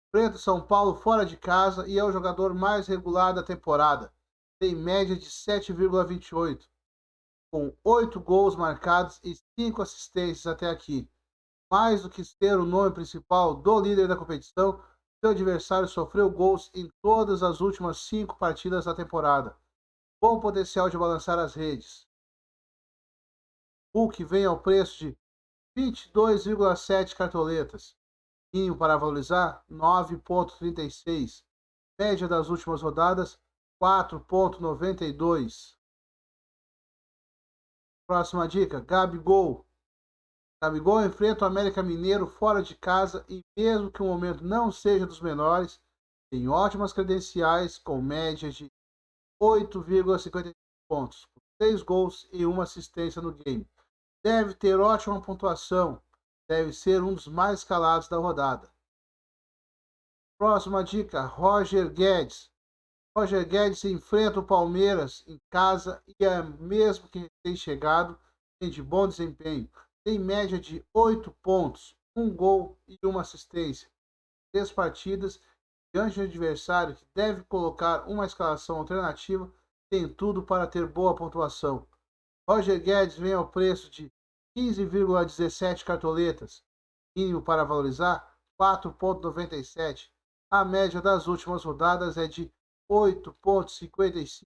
Enfrenta São Paulo fora de casa e é o jogador mais regular da temporada. Tem média de 7,28, com 8 gols marcados e 5 assistências até aqui. Mais do que ser o nome principal do líder da competição, seu adversário sofreu gols em todas as últimas 5 partidas da temporada. Bom potencial de balançar as redes. Hulk vem ao preço de 22,7 cartoletas. Mínimo para valorizar, 9,36. Média das últimas rodadas, 4,92. Próxima dica, Gabigol. Gabigol enfrenta o América Mineiro fora de casa e mesmo que o momento não seja dos menores, tem ótimas credenciais com média de 8,55 pontos, 6 gols e 1 assistência no game. Deve ter ótima pontuação, deve ser um dos mais escalados da rodada. Próxima dica, Roger Guedes. Roger Guedes enfrenta o Palmeiras em casa e é mesmo que recém-chegado, tem de bom desempenho. Tem média de 8 pontos, 1 gol e 1 assistência. 3 partidas, diante do adversário que deve colocar uma escalação alternativa, tem tudo para ter boa pontuação. Roger Guedes vem ao preço de 15,17 cartoletas. Mínimo para valorizar, 4,97. A média das últimas rodadas é de 8,55.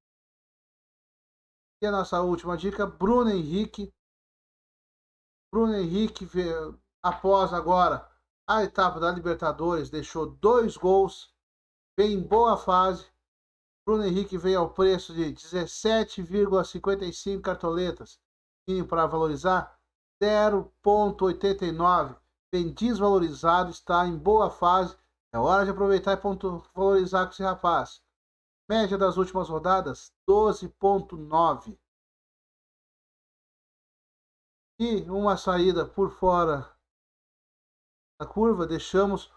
E a nossa última dica, Bruno Henrique. Bruno Henrique, após agora a etapa da Libertadores, deixou 2 gols, vem em boa fase. Bruno Henrique veio ao preço de 17,55 cartoletas. Mínimo para valorizar, 0,89. Vem desvalorizado, está em boa fase. É hora de aproveitar e valorizar com esse rapaz. Média das últimas rodadas, 12,9. E uma saída por fora da curva, deixamos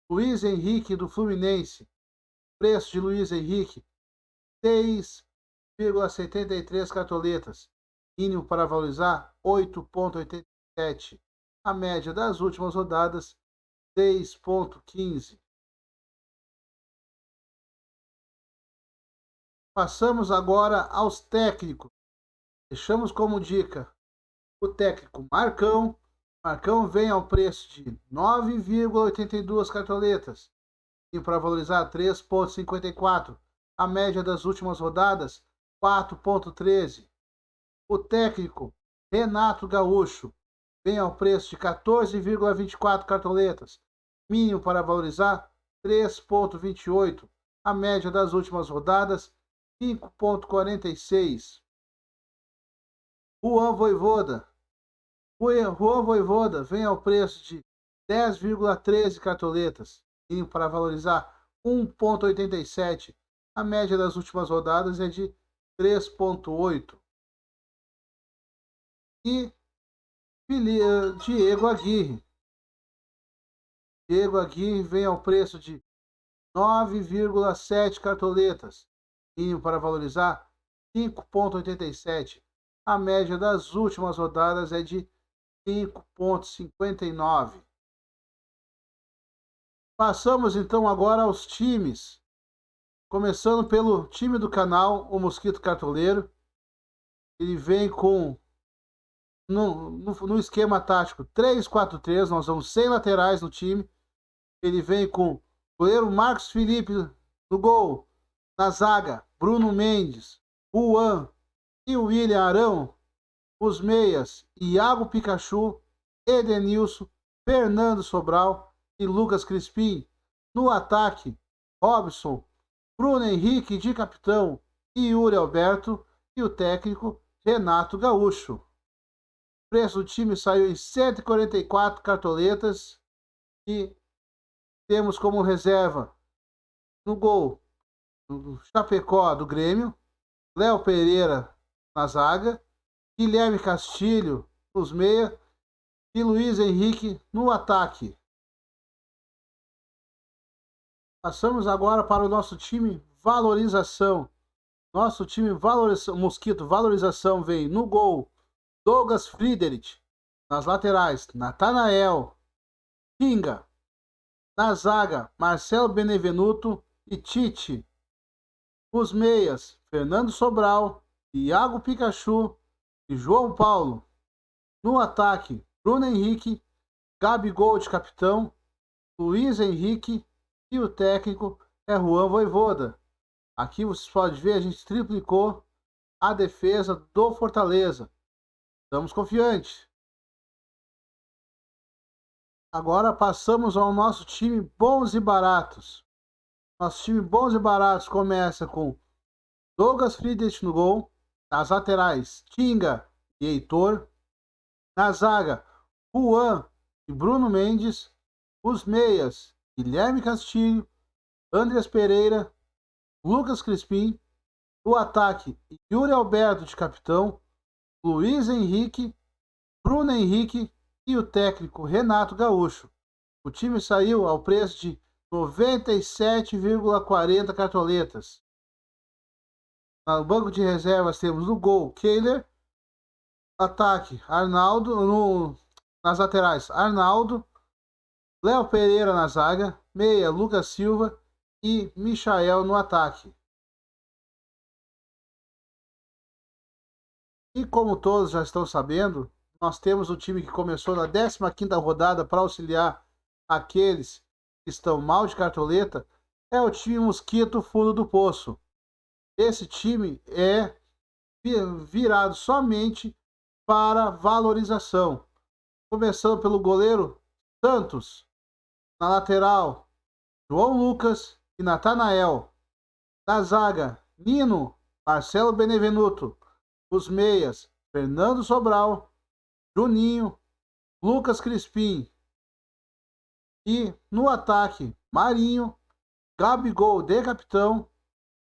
Luiz Henrique do Fluminense. Preço de Luiz Henrique, 6,73 cartoletas. Mínimo para valorizar, 8,87. A média das últimas rodadas, 6,15. Passamos agora aos técnicos. Deixamos como dica o técnico Marcão. Marcão vem ao preço de 9,82 cartoletas. E para valorizar, 3,54. A média das últimas rodadas, 4,13. O técnico Renato Gaúcho vem ao preço de 14,24 cartoletas. Mínimo para valorizar, 3,28. A média das últimas rodadas, 5,46. Juan Voivoda. Juan Voivoda vem ao preço de 10,13 cartoletas. Mínimo para valorizar, 1,87. A média das últimas rodadas é de 3,8. E Diego Aguirre. Diego Aguirre vem ao preço de 9,7 cartoletas. Mínimo para valorizar, 5,87. A média das últimas rodadas é de 5,59. Passamos então agora aos times. Começando pelo time do canal, o Mosquito Cartoleiro. Ele vem com, no esquema tático 3-4-3, nós vamos sem laterais no time. Ele vem com o goleiro Marcos Felipe no gol. Na zaga, Bruno Mendes, Juan e William Arão. Os meias, Iago Pikachu, Edenilson, Fernando Sobral e Lucas Crispim. No ataque, Robson, Bruno Henrique de capitão, e Yuri Alberto e o técnico Renato Gaúcho. O preço do time saiu em 144 cartoletas e temos como reserva no gol do Chapecó do Grêmio, Léo Pereira na zaga, Guilherme Castilho nos meia e Luiz Henrique no ataque. Passamos agora para o nosso time valorização. Nosso time valorização, Mosquito valorização vem no gol Douglas Friedrich, nas laterais Natanael, Tinga, na zaga Marcelo Benevenuto e Tite. Os meias Fernando Sobral, Iago Pikachu e João Paulo. No ataque Bruno Henrique, Gabigol de capitão, Luiz Henrique e o técnico é Juan Voivoda. Aqui vocês podem ver, a gente triplicou a defesa do Fortaleza. Estamos confiantes. Agora passamos ao nosso time bons e baratos. Nosso time bons e baratos começa com Douglas Friedrich no gol, nas laterais Tinga e Heitor, na zaga Juan e Bruno Mendes, os meias Guilherme Castilho, Andreas Pereira, Lucas Crispim, o ataque Yuri Alberto de capitão, Luiz Henrique, Bruno Henrique e o técnico Renato Gaúcho. O time saiu ao preço de 97,40 cartoletas. No banco de reservas temos no gol Kehler, ataque Arnaldo, nas laterais Arnaldo, Léo Pereira na zaga, meia Lucas Silva e Michael no ataque. E como todos já estão sabendo, nós temos o time que começou na 15ª rodada para auxiliar aqueles que estão mal de cartoleta, é o time Mosquito Fundo do Poço. Esse time é virado somente para valorização. Começando pelo goleiro Santos, na lateral João Lucas e Natanael, na zaga Nino, Marcelo Benevenuto, os meias Fernando Sobral, Juninho, Lucas Crispim e no ataque Marinho, Gabigol de capitão,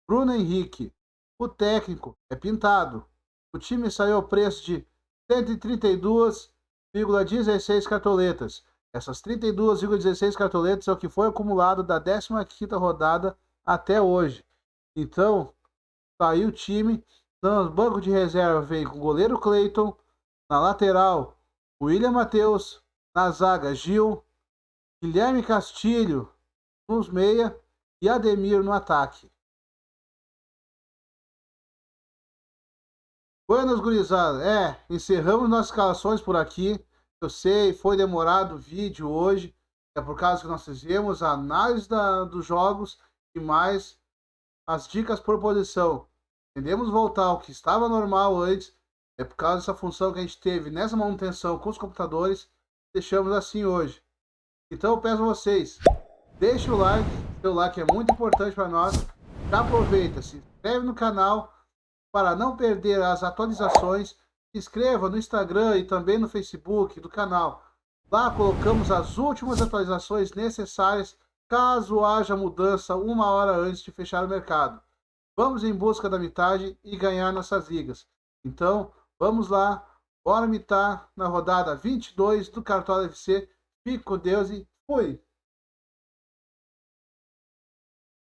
Bruno Henrique. O técnico é Pintado. O time saiu ao preço de 132,16 cartoletas. Essas 32,16 cartoletas é o que foi acumulado da 15ª rodada até hoje. Então, saiu o time. No banco de reserva veio com o goleiro Cleiton, na lateral William Matheus, na zaga Gil, Guilherme Castilho nos meia e Ademir no ataque. Buenas, gurizada. Encerramos nossas escalações por aqui. Eu sei, foi demorado o vídeo hoje. É por causa que nós fizemos a análise dos jogos e mais as dicas por posição. Tendemos voltar ao que estava normal antes. É por causa dessa função que a gente teve nessa manutenção com os computadores. Deixamos assim hoje. Então eu peço a vocês, deixe o like. Seu like é muito importante para nós. Já aproveita, se inscreve no canal para não perder as atualizações. Se inscreva no Instagram e também no Facebook do canal. Lá colocamos as últimas atualizações necessárias caso haja mudança 1 hora antes de fechar o mercado. Vamos em busca da mitagem e ganhar nossas ligas. Então, vamos lá. Bora mitar na rodada 22 do Cartola FC. Fique com Deus e fui!